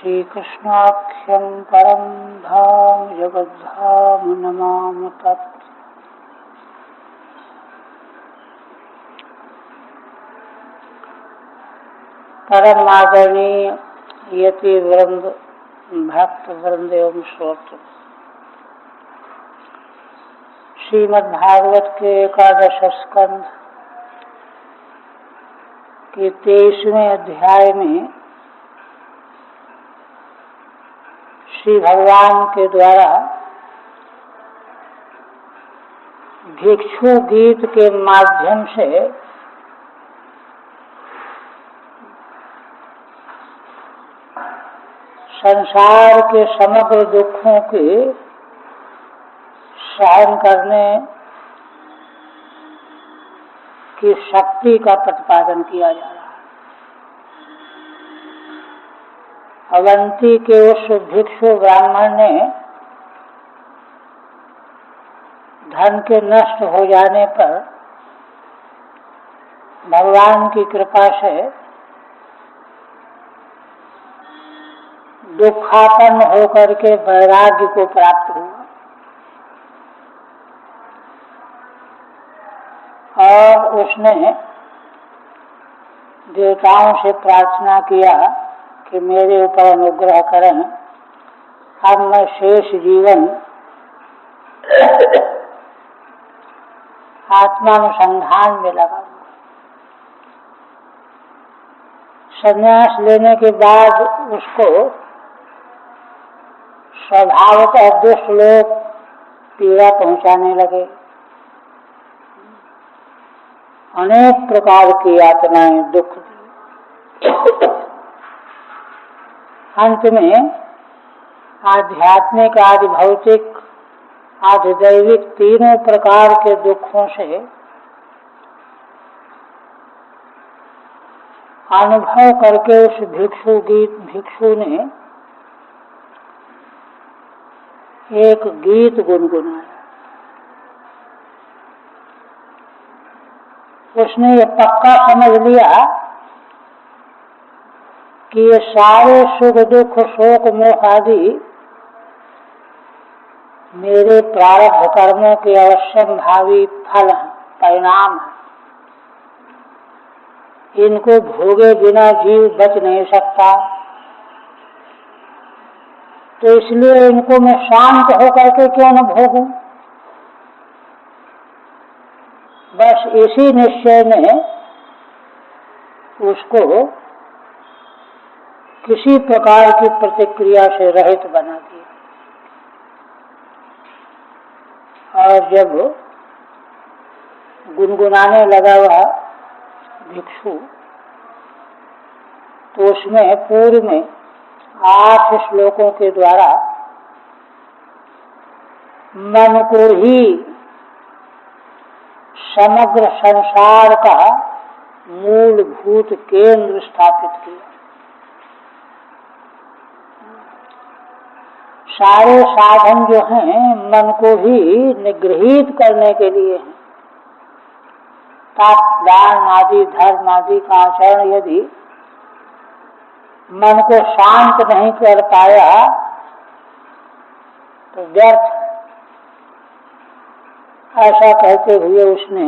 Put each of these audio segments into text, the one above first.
श्रीकृष्णाख्यं परं धाम जगद्धाम नमामि तत्। परम आदरणीय यति वृंद, भक्त वृंद एवं श्रोत्र, श्रीमद् भागवत के एकादश स्कंध के 23वें अध्याय में श्री भगवान के द्वारा भिक्षु गीत के माध्यम से संसार के समग्र दुखों के सहन करने की शक्ति का प्रतिपादन किया जा रहा है। अवंती के उस भिक्षु ब्राह्मण ने धन के नष्ट हो जाने पर भगवान की कृपा से दुखापन्न होकर के वैराग्य को प्राप्त हुआ और उसने देवताओं से प्रार्थना किया कि मेरे ऊपर अनुग्रह करें, अब मैं शेष जीवन आत्मानुसंधान में लगा हूँ। संन्यास लेने के बाद उसको स्वभावतः दुष्ट लोग पीड़ा पहुंचाने लगे, अनेक प्रकार की यातनाएं, दुख दी। अंत में आध्यात्मिक, आदि भौतिक, आदि दैविक तीनों प्रकार के दुखों से अनुभव करके उस भिक्षु ने एक गीत गुनगुनाया। उसने ये पक्का समझ लिया कि ये सारे सुख दुख शोक मोह आदि मेरे प्रारब्ध कर्मों के अवश्यम भावी फल हैं, परिणाम है। इनको भोगे बिना जीव बच नहीं सकता, तो इसलिए इनको मैं शांत होकर के क्यों न भोगूं। बस इसी निश्चय ने उसको किसी प्रकार की प्रतिक्रिया से रहित बना दिया। और जब गुनगुनाने लगा वह भिक्षु, तो उसमें पूर्व में 8 श्लोकों के द्वारा मन को ही समग्र संसार का मूलभूत केंद्र स्थापित किया। सारे साधन जो हैं मन को ही निगृहीत करने के लिए हैं। तप, दान आदि धर्म आदि का आचरण यदि मन को शांत नहीं कर पाया तो व्यर्थ। ऐसा कहते हुए उसने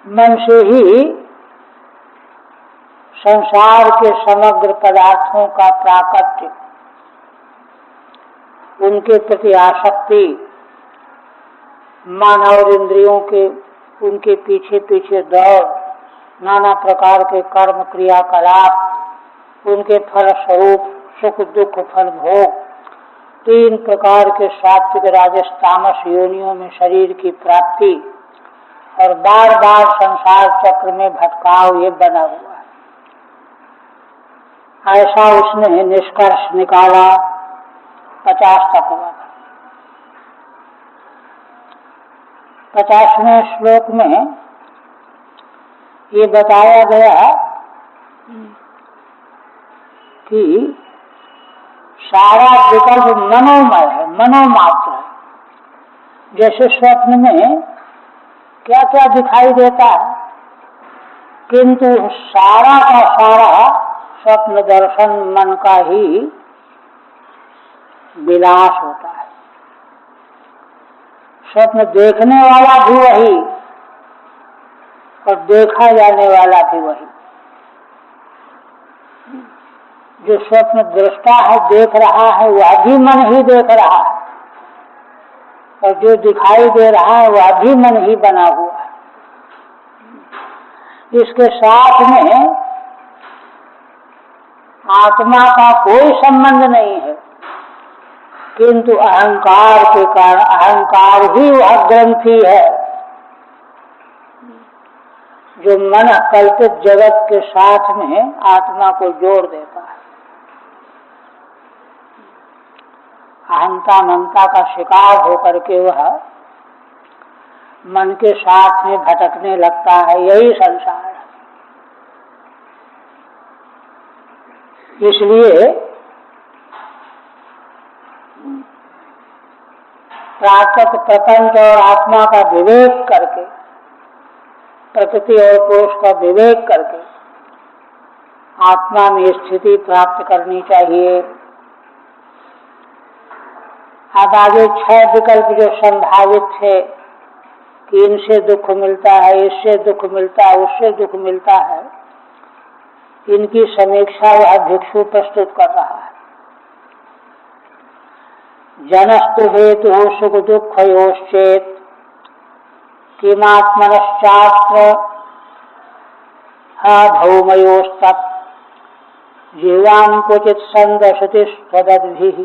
मन से ही संसार के समग्र पदार्थों का प्राकट्य, उनके प्रति आसक्ति, मन और इंद्रियों के उनके पीछे पीछे दौड़, नाना प्रकार के कर्म क्रियाकलाप, उनके फल स्वरूप सुख दुख फल भोग, 3 प्रकार के सात्विक राजस तामस योनियों में शरीर की प्राप्ति और बार बार संसार चक्र में भटकाव, ये बना हुआ है। ऐसा उसने निष्कर्ष निकाला। 50 तक हुआ था। 50वें श्लोक में ये बताया गया कि सारा विकल्प मनोमय है, मनोमात्र है। जैसे स्वप्न में क्या क्या दिखाई देता है, किंतु सारा का सारा स्वप्न दर्शन मन का ही विलास होता है। स्वप्न देखने वाला भी वही और देखा जाने वाला भी वही। जो स्वप्न दृष्टा है, देख रहा है, वह भी मन ही देख रहा है, और जो दिखाई दे रहा है वह भी मन ही बना हुआ है। इसके साथ में आत्मा का कोई संबंध नहीं है, किंतु अहंकार के कारण अहंकार ही वह ग्रंथि है जो मन कल्पित जगत के साथ में आत्मा को जोड़ देता है। अहंता ममता का शिकार होकर के वह मन के साथ में भटकने लगता है। यही संसार है। इसलिए प्राकृत प्रपंच और आत्मा का विवेक करके, प्रकृति और पुरुष का विवेक करके आत्मा में स्थिति प्राप्त करनी चाहिए। अब आगे 6 विकल्प जो संभावित थे कि इनसे दुख मिलता है, इससे दुख मिलता है, उससे दुख मिलता है, इनकी समीक्षा वह भिक्षु प्रस्तुत कर रहा है। जनस्तु हेतु सुख दुख योश्चेत किमात्मनश्चात्र भौमयोस्तत् जीवां क्वचित् संदशति तदद्भिः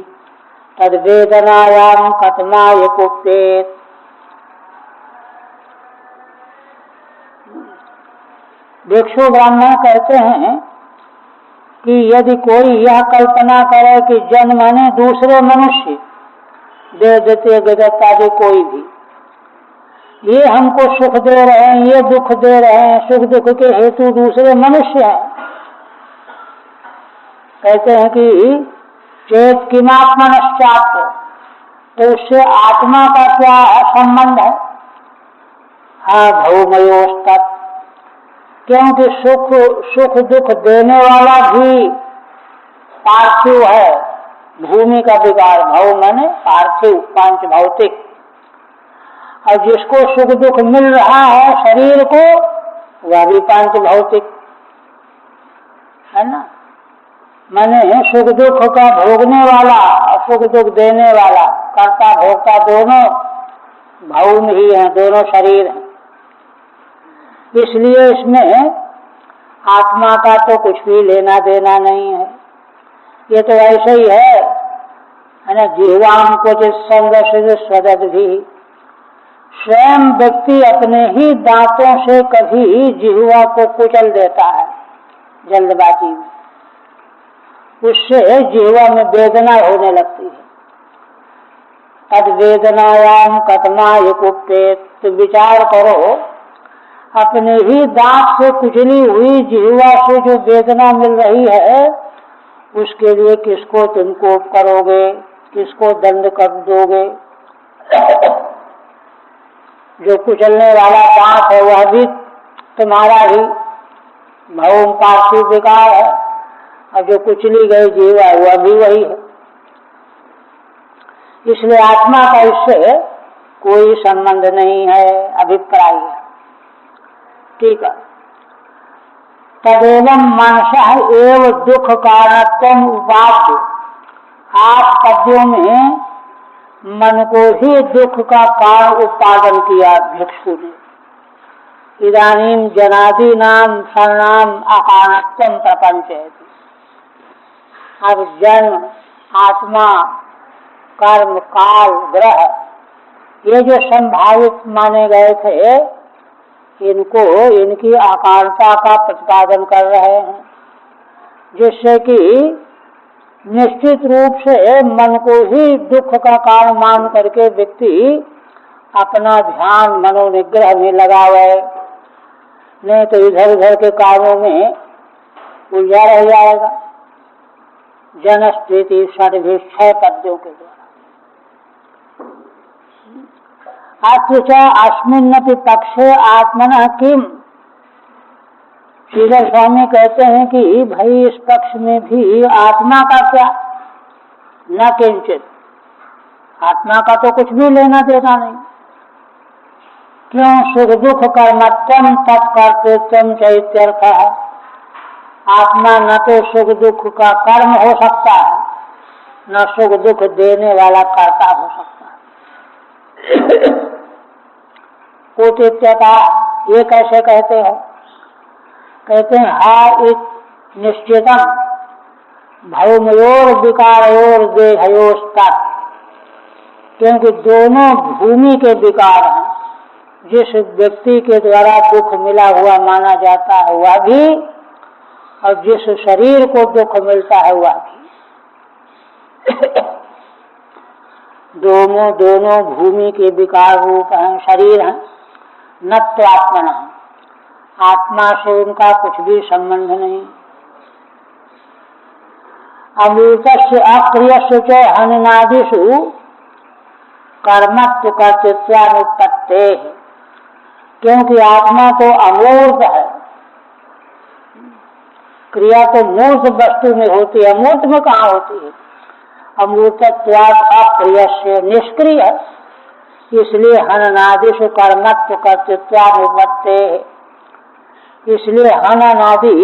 तद्वेदनायां कतमाय कुप्येत्। भिक्षु ब्राह्मण कहते हैं कि यदि कोई यह कल्पना करे कि जन माने दूसरे मनुष्य, देवदत्ते गदत्तादि कोई भी, ये हमको सुख दे रहे हैं, ये दुख दे रहे हैं, सुख दुख के हेतु दूसरे मनुष्य हैं, कहते हैं कि चेत किमात्मनश्चात्, तो उससे आत्मा का क्या संबंध है? भौमयोस्तत्, क्योंकि सुख दुख देने वाला भी पार्थिव है, भूमि का विकार। भव माने पार्थिव, पांच भौतिक, और जिसको सुख दुख मिल रहा है शरीर को, वह भी पांच भौतिक है ना। माने सुख दुख का भोगने वाला और सुख दुख देने वाला, कर्ता भोक्ता दोनों भौम ही हैं, दोनों शरीर हैं। इसलिए इसमें आत्मा का तो कुछ भी लेना देना नहीं है। ये तो ऐसे ही है ना। जीवाम क्वचित् संदशति स्वदद्भिः, स्वयं व्यक्ति अपने ही दांतों से कभी जिह्वा को कुचल देता है जल्दबाजी में, उससे जिह्वा में वेदना होने लगती है। तद वेदनायाम कतमाय कुप्येत्, तो विचार करो, अपने ही दांत से कुचली हुई जिह्वा से जो वेदना मिल रही है, उसके लिए किसको तुम कोप करोगे, किसको दंड कर दोगे? जो कुचलने वाला दांत है वह भी तुम्हारा ही भौम पार्थिव विकार है, और जो कुचली गई जीवा वह भी वही है। इसलिए आत्मा का इससे कोई संबंध नहीं है, अभिप्राय है। ठीक है। तदेवं मनसः एव दुख कारणत्वम् उपाद्य, 8 पद्यों में मन को ही दुख का कारण उत्पादन किया भिक्षु ने। इदानीं जनादीनां सर्णाम अकारणत्वं प्रपंचयति। अब जन्म, आत्मा, कर्म, काल, ग्रह, ये जो संभावित माने गए थे, इनको इनकी अकारणता का प्रतिपादन कर रहे हैं, जिससे कि निश्चित रूप से मन को ही दुख का कारण मान करके व्यक्ति अपना ध्यान मनोनिग्रह में लगावे, नहीं तो इधर उधर के कामों में उलझा रह जाएगा। जनस्थिति षड्भिः 6 पद्यों के द्वारा। अत्र च अस्मिन्नपि पक्षे आत्मनः किम् श्रीधर स्वामी कहते हैं कि भाई इस पक्ष में भी आत्मा का क्या, न किंचित, आत्मा का तो कुछ भी लेना देना नहीं। क्यों? सुख दुख कर्मत्वम तत्कर्तृत्वम चैत्यर्थ है। आत्मा न तो सुख दुख का कर्म हो सकता है, न सुख दुख देने वाला कर्ता हो सकता है। कुटित्यता, ये कैसे कहते हो? कहते हैं हा इत निश्चितम भौमयोर विकारयोर देहयोस्तत्, क्योंकि दोनों भूमि के विकार हैं। जिस व्यक्ति के द्वारा दुख मिला हुआ माना जाता है वह भी, और जिस शरीर को दुख मिलता है वह भी। दोनों भूमि के विकार रूप हैं, शरीर हैं। न तो आत्मन, आत्मा से उनका कुछ भी संबंध नहीं। अमृतस्य अक्रियस्य च हननादिषु कर्मत्व कर्तृत्वानुपत्ते, क्योंकि आत्मा तो अमूर्त है। क्रिया तो मूर्त वस्तु में होती है, अमूर्त में कहाँ होती है? अमूर्तत्वात् अक्रियस्य, निष्क्रिय है, इसलिए हननादिषु कर्मत्व कर्तृत्वानुपत्ते, इसलिए हननादि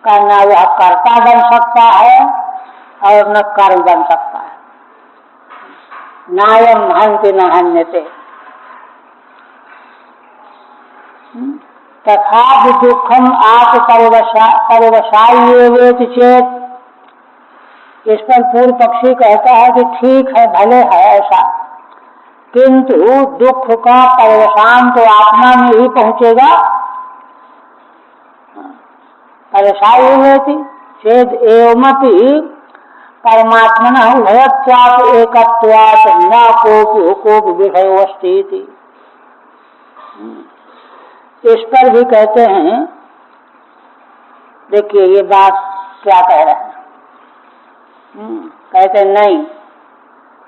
का न वह कर्ता बन सकता है और न कर्म बन सकता है। नायम हन्ति न हन्यते, तथा दुखम आप परवशायेवेति चेत। इस पर पूर्व पक्षी कहता है कि ठीक है, भले है ऐसा, किंतु दुख का परवशान तो आत्मा में ही पहुंचेगा। परवशायेवेति चेद एवमपि परमात्मनः उभयत्वात् एकत्वात् न कोप विषयोऽस्ति। इस पर भी कहते हैं, देखिए ये बात क्या कह रहे हैं। कहते नहीं,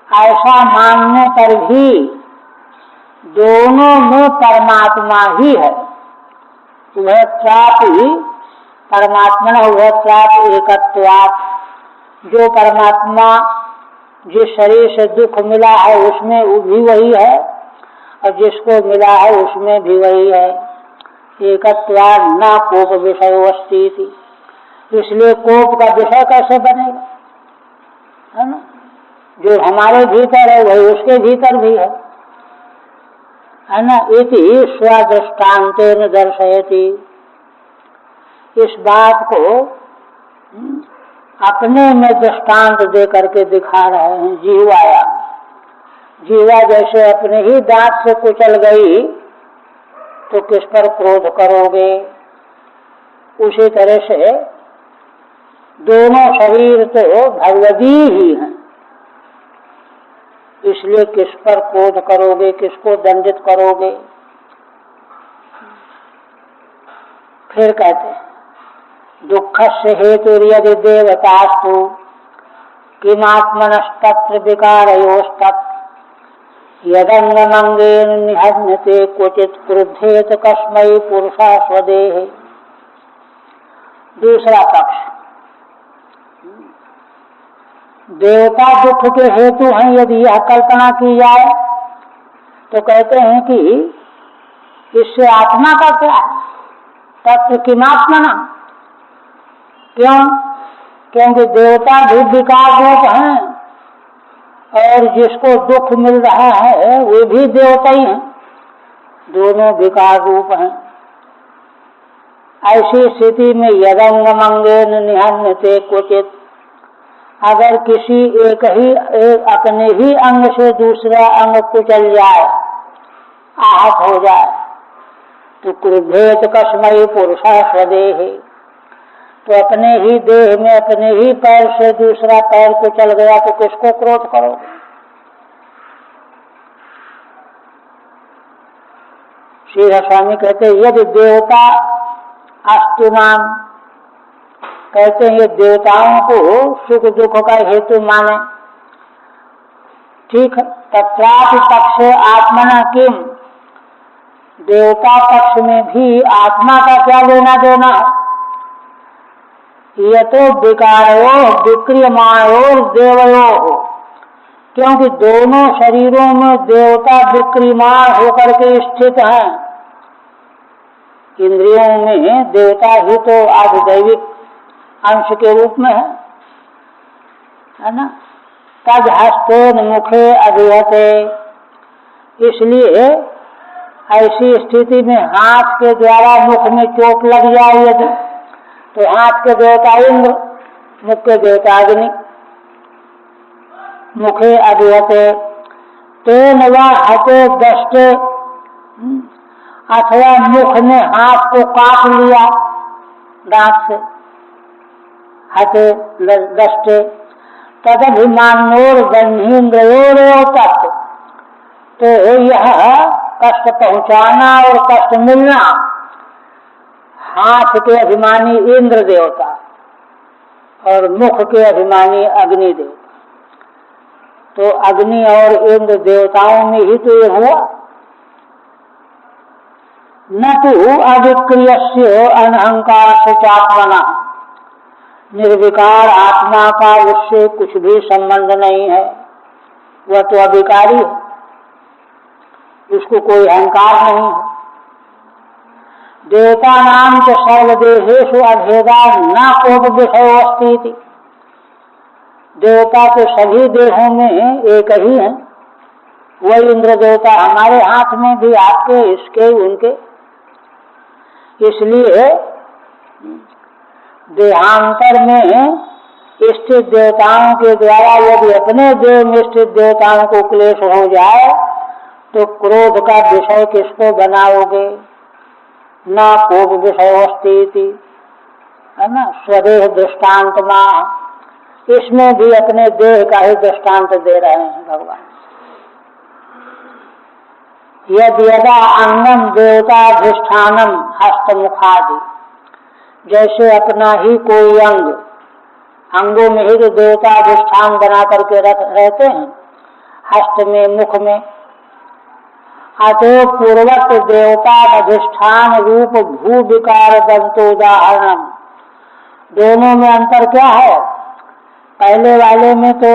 ऐसा मानने पर भी दोनों में परमात्मा ही है। उभयत्वात् परमात्मनः उभयत्वात् एकत्वात्, जो परमात्मा जिस शरीर से दुख मिला है उसमें भी वही है, और जिसको मिला है उसमें भी वही है। एकत्वात् न कोप विषयोऽस्ति, इसलिए कोप का विषय कैसे बनेगा? है ना, जो हमारे भीतर है वही उसके भीतर भी है ना। इति स्वदृष्टान्तेन दर्शयति, इस बात को अपने में दृष्टांत दे करके दिखा रहे हैं। जीवाया, जीवा जैसे अपने ही दांत से कुचल गई तो किस पर क्रोध करोगे? उसी तरह से दोनों शरीर तो भगवती ही हैं, इसलिए किस पर क्रोध करोगे, किसको दंडित करोगे? फिर कहते हैं दुःखस्य हेतुर्यदि देवतास्तु किमात्मनस्तत्र विकारयोस्तत् यदंगमंगेन निहन्यते क्वचित् क्रुद्धेत कस्मै पुरुषः स्वदेहे। दूसरा पक्ष, देवता दुख के हेतु हैं यदि यह कल्पना की जाए तो कहते हैं कि इससे आत्मा का क्या है? तत्व किमात्मना, क्यों? क्योंकि देवता भी विकार रूप हैं और जिसको दुख मिल रहा है वे भी देवता ही हैं, दोनों विकार रूप हैं। ऐसी स्थिति में यदंगमंगेन निहन्यते क्वचित्, अगर किसी एक अपने ही अंग से दूसरा अंग कुचल जाए, आहत हो जाए, तो क्रुद्धेत कस्मै पुरुषः स्वदेहे, तो अपने ही देह में अपने ही पैर से दूसरा पैर कुचल गया तो किसको क्रोध करोगे? श्री स्वामी कहते यदि देवता अस्तुनाम, कहते हैं ये देवताओं को सुख दुख का हेतु माने, ठीक है। तत्रापि पक्षे आत्मना किम, देवता पक्ष में भी आत्मा का क्या लेना देना है? यतो विकारो विक्रियमाणोर देवयो, क्योंकि दोनों शरीरों में देवता विक्रियमान होकर के स्थित हैं। इंद्रियों में देवता ही तो आधिदैविक अंश के रूप में है ना। तद हस्तेन मुखे अभिहते, इसलिए ऐसी स्थिति में हाथ के द्वारा मुख में चोट लग जाए यदि, तो हाथ के देवता इंद्र, मुख के देवता अग्नि। मुखे अभिहते तेन व हते दष्टे, अथवा मुख ने हाथ को काट लिया दांत से, हते दष्टे तदभिमानोर गंधीन्द्रयोर तत्व, तो यह कष्ट पहुंचाना और कष्ट मिलना हाथ के अभिमानी इंद्र देवता और मुख के अभिमानी अग्नि देवता, तो अग्नि और इंद्र देवताओं में ही तो ये हुआ। न तो अविक्रियस्य अनहंकार से चात्मना, निर्विकार आत्मा का उससे कुछ भी संबंध नहीं है, वह तो अविकारी है, उसको कोई अहंकार नहीं है। देवता नाम के सर्वदेहेषु अभेदा न कोप विषय अस्ति, देवता के सभी देहों में एक ही है, वही इंद्र देवता हमारे हाथ में भी, आपके, इसके, उनके। इसलिए देहांतर में स्थित देवताओं के द्वारा यदि अपने देह में स्थित देवताओं को क्लेश हो जाए तो क्रोध का विषय किसको बनाओगे? न कोप विषय अस्ति, है ना। स्वदेह दृष्टांत माह, इसमें भी अपने देह का ही दृष्टांत दे रहे हैं भगवान। यदि यदा अंगम देवताधिष्ठानम हस्तमुखादि, जैसे अपना ही कोई अंग, अंगों में ही तो देवताधिष्ठान बना करके रहते हैं, हस्त में, मुख में। अतो पूर्वत देवता अधिष्ठान रूप भू विकार दंतोदाहरणम, दोनों में अंतर क्या है? पहले वाले में तो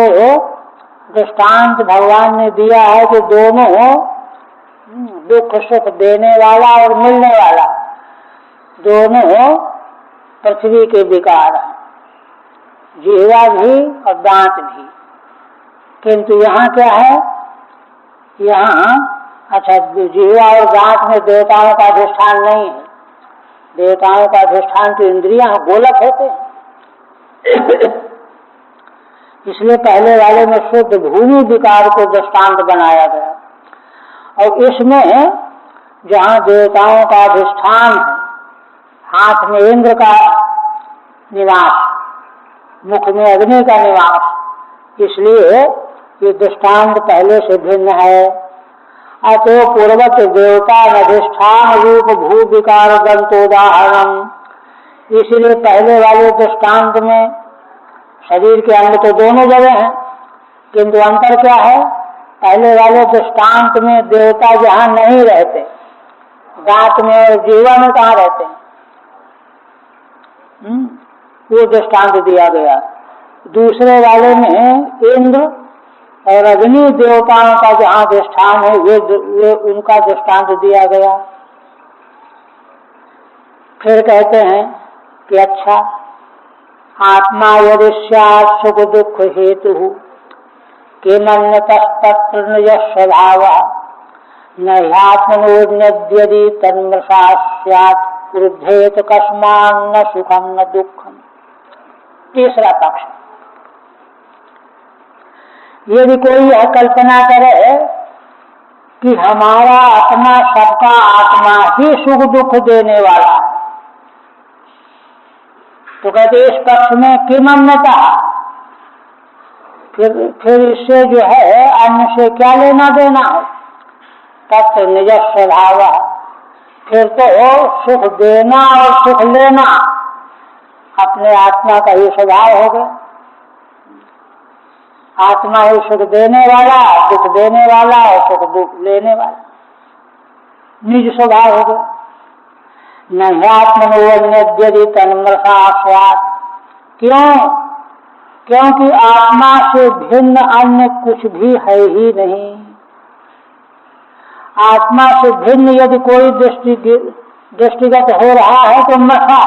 दृष्टांत भगवान ने दिया है कि दोनों दुख सुख देने वाला और मिलने वाला, दोनों पृथ्वी के विकार हैं, जिह्वा भी और दांत भी। किंतु यहाँ क्या है? यहाँ अच्छा, जिह्वा और दांत में देवताओं का अधिष्ठान नहीं है, देवताओं का अधिष्ठान तो इंद्रियां गोलक होते हैं। इसलिए पहले वाले में शुद्ध भूमि विकार को दृष्टांत बनाया गया, और इसमें जहाँ देवताओं का अधिष्ठान है, हाथ में इंद्र का निवास, मुख में अग्नि का निवास, इसलिए ये दृष्टांत पहले से भिन्न है। अतो पूर्वत देवता अधिष्ठान रूप भू विकार दंतोदाहरणम, इसलिए पहले वाले दृष्टांत में शरीर के अंग तो दोनों जगह हैं, किंतु अंतर क्या है? पहले वाले दृष्टांत में देवता जहाँ नहीं रहते, दांत में और जीवा में कहाँ रहते हैं, वो दृष्टांत दिया गया। दूसरे वाले में इंद्र और अग्नि देवताओं का जहाँ अधिष्ठान है, वे उनका दृष्टांत दिया गया। फिर कहते हैं कि अच्छा, आत्मा यदि स्यात् सुख दुख हेतु किमन्यतस्तत्र निज स्वभाव न ह्यात्मनोऽन्यद्यदि तन्मृषा स्यात् क्रुद्धेत कस्मान्न सुखम न दुखम। तीसरा पक्ष, यदि कोई यह कल्पना करे कि हमारा अपना सबका आत्मा ही सुख दुख देने वाला है, तो कहते इस पक्ष में किमन्यता, फिर इससे जो है अन्य से क्या लेना देना है? तत्व निज स्वभाव, फिर तो सुख देना और सुख लेना अपने आत्मा का ही स्वभाव हो गया। आत्मा ही सुख देने वाला, दुख देने वाला और सुख दुख लेने वाला, निज स्वभाव हो गया। न ह्यात्मनोऽन्यद्यदि तन्मृषा स्यात्, क्यों? क्योंकि आत्मा से भिन्न अन्य कुछ भी है ही नहीं। आत्मा से भिन्न यदि कोई दृष्टिगत हो रहा है तो मृषा,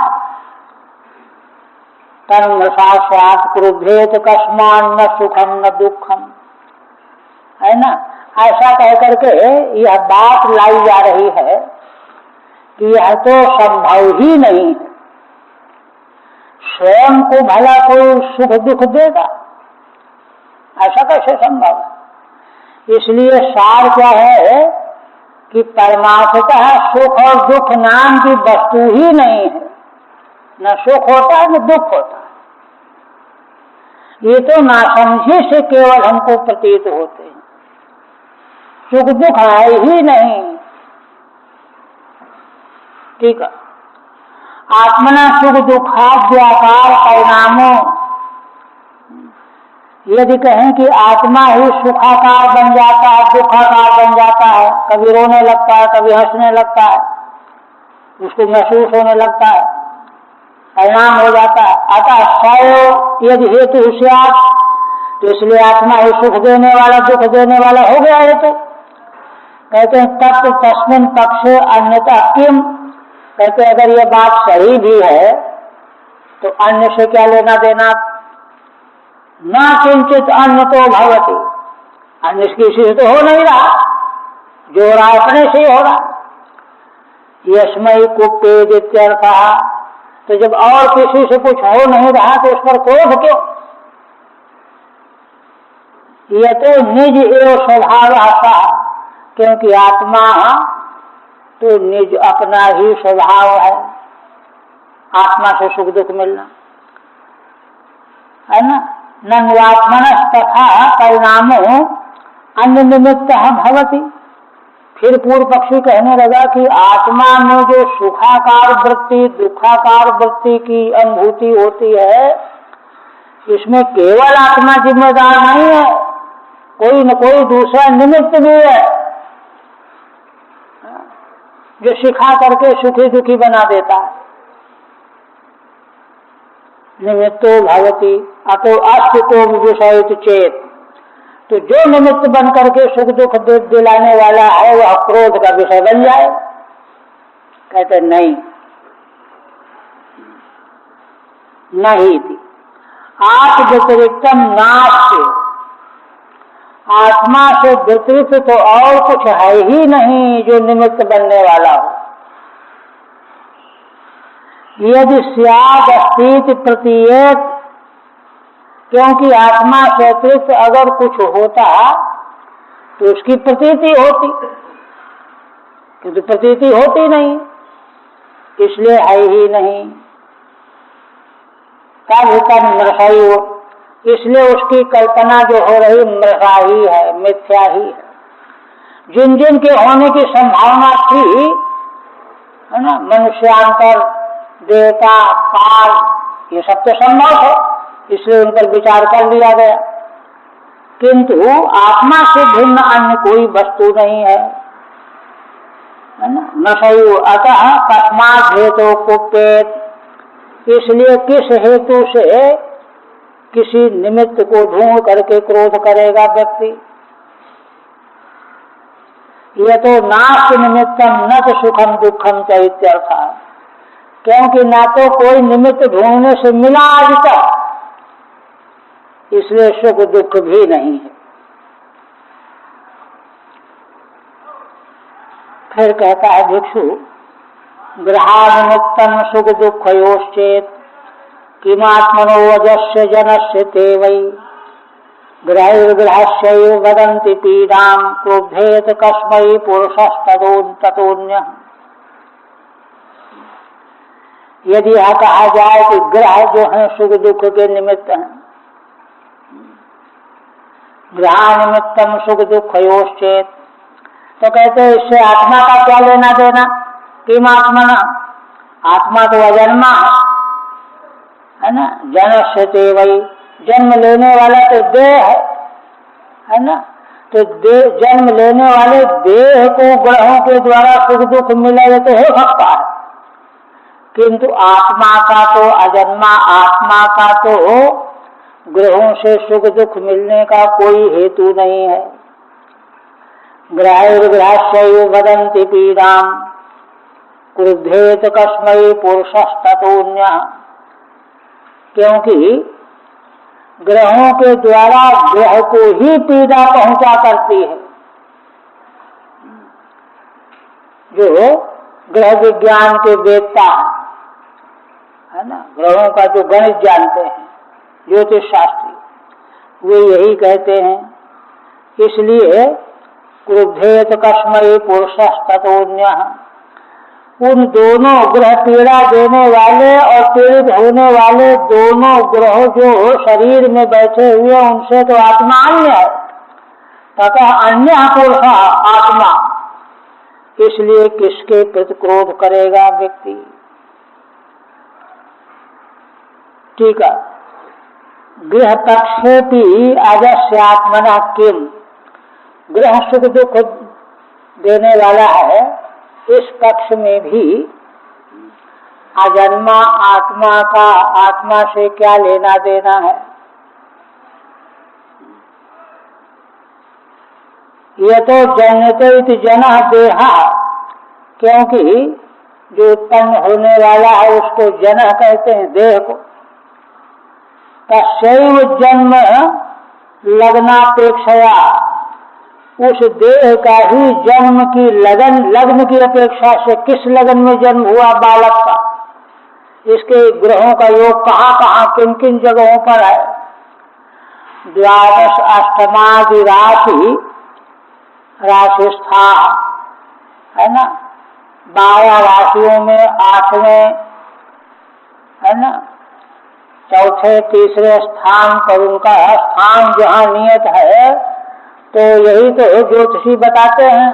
तन्मृषा स्यात् क्रुद्धेत कस्मान् न सुखम न दुखम, है ना। ऐसा कह करके यह बात लाई जा रही है कि यह तो संभव ही नहीं है। स्वयं को भला कोई सुख दुख देगा? ऐसा कैसे संभव है? इसलिए सार क्या है कि परमार्थतः सुख और दुख नाम की वस्तु ही नहीं है। न सुख होता है न दुख होता है। ये तो नासमझी से केवल हमको प्रतीत होते हैं। सुख दुख है ही नहीं। ठीक है। आत्मना सुख दुखाद्याकार परिणामों, यदि कहें कि आत्मा ही सुखाकार बन जाता है, दुखाकार बन जाता है, कभी रोने लगता है, कभी हंसने लगता है, उसको महसूस होने लगता है, परिणाम हो जाता है। अतः सयो यदि हेतु स्यात्, तो इसलिए आत्मा ही सुख देने वाला दुख देने वाला हो गया हेतु। कहते हैं तत्व तस्मिन् पक्षे अन्यथा किम, कहते अगर ये बात सही भी है तो अन्य से क्या लेना देना? न किंचित अन्य तो भवति, अन्य किसी से तो हो नहीं रहा, जो हो रहा अपने से ही हो रहा। यस्मै कुप्येद इत्यर्थः, तो जब और किसी से कुछ हो नहीं रहा तो उस पर क्रोध क्यों? यह तो निज एवं स्वभाव आता, क्योंकि आत्मा तो निज अपना ही स्वभाव है, आत्मा से सुख दुख मिलना, है ना। नन्वात्मनः तथा परिणामो अन्य निमित्त भवति। फिर पूर्व पक्षी कहने लगा कि आत्मा में जो सुखाकार वृत्ति दुखाकार वृत्ति की अनुभूति होती है, इसमें केवल आत्मा जिम्मेदार नहीं है, कोई न कोई दूसरा निमित्त भी है जो सिखा करके सुखी दुखी बना देता है। निमित्तो भवति अतो अस्य को विषयित चेत, तो जो निमित्त बन करके सुख दुख दिलाने वाला है वह क्रोध का विषय बन जाए। कहते नहीं, नहीं थी आत्म व्यतिरिक्तम नास्ति, आत्मा से व्यतिरिक्त तो और कुछ है ही नहीं जो निमित्त बनने वाला हो। यदि स्याद अस्तित्व प्रतीयत, क्योंकि आत्मा से अतिरिक्त अगर कुछ होता तो उसकी प्रतीति होती, किंतु प्रतीति होती नहीं, इसलिए है ही नहीं। तब मृषाई, इसलिए उसकी कल्पना जो हो रही मृषा ही है, मिथ्या ही है। जिन जिन के होने की संभावना थी, है ना, मनुष्यांतर देवता काल, ये सब तो संभव है, इसलिए उन पर विचार कर लिया गया। किंतु आत्मा से भिन्न अन्य कोई वस्तु नहीं है ना। नशयु अतः कस्मात् हेतु कुप्येत, इसलिए किस हेतु से किसी निमित्त को ढूंढ करके क्रोध करेगा व्यक्ति। यह तो नास्ति निमित्तम न तो सुखम दुखम च इत्यर्थः, क्योंकि ना तो कोई निमित्त ढूंढने से मिला आज तक, इसलिए सुख दुख भी नहीं है। फिर कहता है भिक्षु, ग्रहानिमित्तम सुख दुःखयोश्चेत् किमात्मनो वजस्य जनस्य ते वै ग्रहैर्ग्रहस्यैव वदन्ति पीडां क्रुद्धेत कस्मै पुरुषस्ततोऽन्यः। यदि यह कहा जाए कि ग्रह जो है सुख दुख के निमित्त हैं, ग्रहानिमित्तम सुख दुःखयोश्चेत्, तो कहते हैं इससे आत्मा का क्या लेना देना? किमात्मना, आत्मा तो अजन्मा है ना। जनस्य ते वै, जन्म लेने वाला तो देह है ना। तो जन्म लेने वाले देह को ग्रहों के द्वारा सुख दुख मिला तो हो सकता है, किंतु आत्मा का तो, अजन्मा आत्मा का तो ग्रहों से सुख दुख मिलने का कोई हेतु नहीं है। ग्रहैर्ग्रहस्यैव वदन्ति पीड़ाम् क्रुद्धेत कस्मै पुरुषस्ततोऽन्यः। क्योंकि ग्रहों के द्वारा ग्रह को ही पीड़ा पहुंचा करती है। जो ग्रह विज्ञान के वेत्ता है ना, ग्रहों का जो गणित जानते हैं, ज्योतिष शास्त्री, वे यही कहते हैं। इसलिए क्रुद्धेत कस्मै पुरुषस्ततोऽन्यः, उन दोनों ग्रह पीड़ा देने वाले और पीड़ित होने वाले दोनों ग्रह जो शरीर में बैठे हुए, उनसे तो आत्मा अन्य है। तथा अन्य पुरुष आत्मा, इसलिए किसके प्रति क्रोध करेगा व्यक्ति। ठीक है। गृह पक्षेपि अजस्यात्मना किम, ग्रह सुख दुख देने वाला है, इस पक्ष में भी अजन्मा आत्मा का आत्मा से क्या लेना देना है। ये तो जन्यते इति जनः देहा, क्योंकि जो उत्पन्न होने वाला है उसको जनः कहते हैं, देह को। तस्यैव जन्म लग्नापेक्षया, उस देह का ही जन्म की लग्न की अपेक्षा से, किस लग्न में जन्म हुआ बालक का, इसके ग्रहों का योग कहाँ कहाँ किन किन जगहों पर है। द्वादश अष्टमादि राशि राशिस्था है ना, 12 राशियों में 8वें है ना, चौथे तीसरे स्थान पर उनका स्थान जहाँ नियत है, तो यही तो ज्योतिषी बताते हैं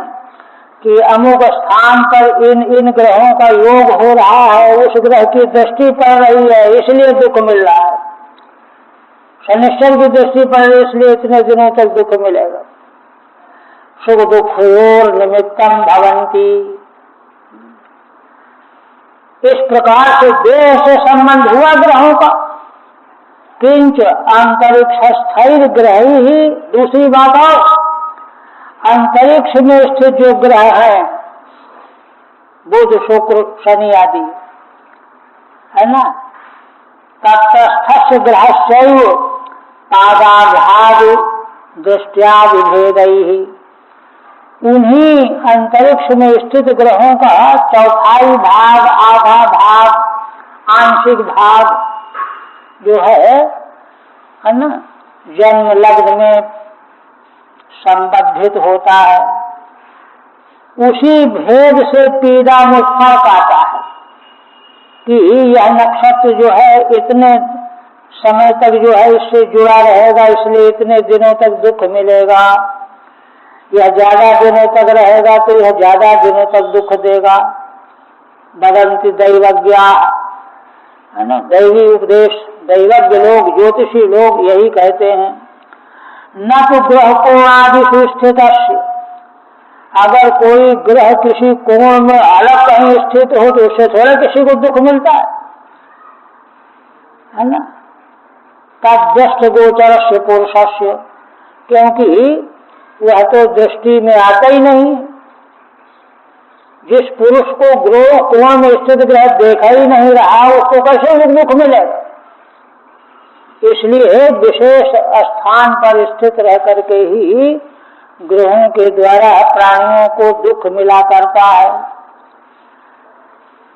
कि अमुक स्थान पर इन इन ग्रहों का योग हो रहा है, उस ग्रह की दृष्टि पड़ रही है, इसलिए दुख मिल रहा है। शनिश्चर की दृष्टि पड़ रही, इसलिए इतने दिनों तक दुख मिलेगा। सुख दुखयोर निमित्तम भवन्ति, इस प्रकार से देह से संबंध हुआ ग्रहों का। किंच अंतरिक्षस्थैर ग्रह ही, दूसरी बात और, अंतरिक्ष में स्थित जो ग्रह है, बुध शुक्र शनि आदि है ना, तत्स्थस्य ग्रहस्यैव पादाभाग दृष्टया विभेदैहि, उन्हीं अंतरिक्ष में स्थित ग्रहों का चौथाई भाग, आधा भाग, आंशिक भाग जो है ना, जन्म लग्न में संबंधित होता है। उसी भेद से पीड़ा में फर्क आता है कि यह नक्षत्र जो है इतने समय तक जो है इससे जुड़ा रहेगा, इसलिए इतने दिनों तक दुख मिलेगा। यह ज्यादा दिनों तक रहेगा तो यह ज्यादा दिनों तक दुख देगा। वदन्ति दैवज्ञा है ना, दैवी उपदेश, दैवज्ञ लोग, ज्योतिषी लोग यही कहते हैं। न तो ग्रह कोण आदि स्थित, अगर कोई ग्रह किसी कोण में अलग कहीं स्थित हो तो उससे थोड़ा किसी को दुख मिलता है ना। तद्दृष्ट गोचरस्य पुरुषस्य, क्योंकि वह तो दृष्टि में आता ही नहीं। जिस पुरुष को ग्रह कोण में स्थित ग्रह देखा ही नहीं रहा, उसको कैसे दुख मिलेगा। इसलिए विशेष स्थान पर स्थित रह करके ही ग्रहों के द्वारा प्राणियों को दुख मिला करता है।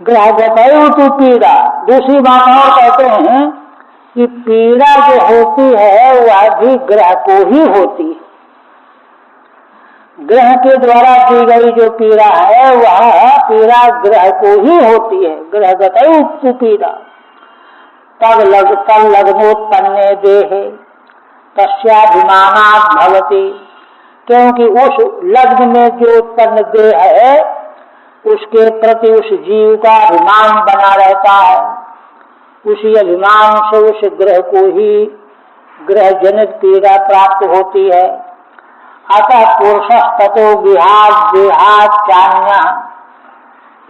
ग्रहगतैव तु पीड़ा, दूसरी बात और कहते हैं कि पीड़ा जो होती है वह भी ग्रह को ही होती है। ग्रह के द्वारा दी गई जो पीड़ा है वह पीड़ा ग्रह को ही होती है। ग्रहगतैव तु पीड़ा, तब लग्नोत्पन्ने देहे तस्याभिमानात् भवति, क्योंकि उस लग्न में जो उत्पन्न देह है उसके प्रति उस जीव का अभिमान बना रहता है। उसी अभिमान से उस ग्रह को ही ग्रह जनित पीड़ा प्राप्त होती है। अतः पुरुषस्ततो विहार देहात् चान्यः,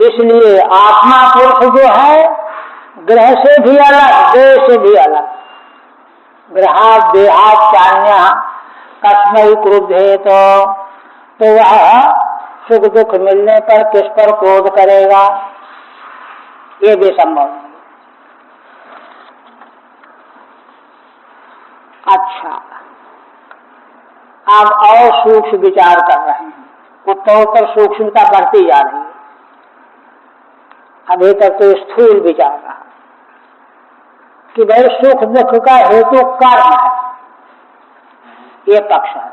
इसलिए आत्मा पुरुष जो है ग्रह से भी अलग, देह से भी अलग। ग्रहात देहात चान्य कस्मई क्रुद्धे तो वह सुख दुख मिलने पर किस पर क्रोध करेगा, ये भी संभव नहीं। अच्छा, अब और सूक्ष्म विचार कर रहे हैं, उत्तरोत्तर सूक्ष्मता बढ़ती जा रही है। अभी तक तो स्थूल विचार रहा कि भाई सुख दुख का हेतु कर्म है, ये पक्ष है।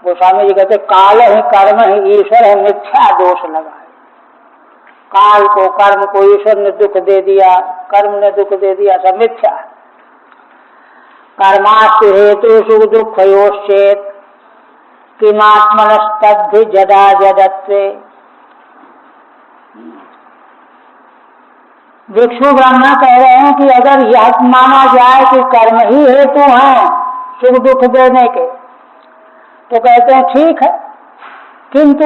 गोस्वामी जी कहते काल ही कर्म ही ईश्वर है, मिथ्या दोष लगा है। काल को कर्म को ईश्वर ने दुख दे दिया, कर्म ने दुख दे दिया, सब मिथ्या है। कर्मास्तु हेतु सुख दुख योश्चेत किमात्मनस्तद्धि जदा जदत्वे। भिक्षु ब्राह्मण कह रहे हैं कि अगर यह माना जाए कि कर्म ही हेतु हैं सुख दुख देने के, तो कहते हैं ठीक है, किंतु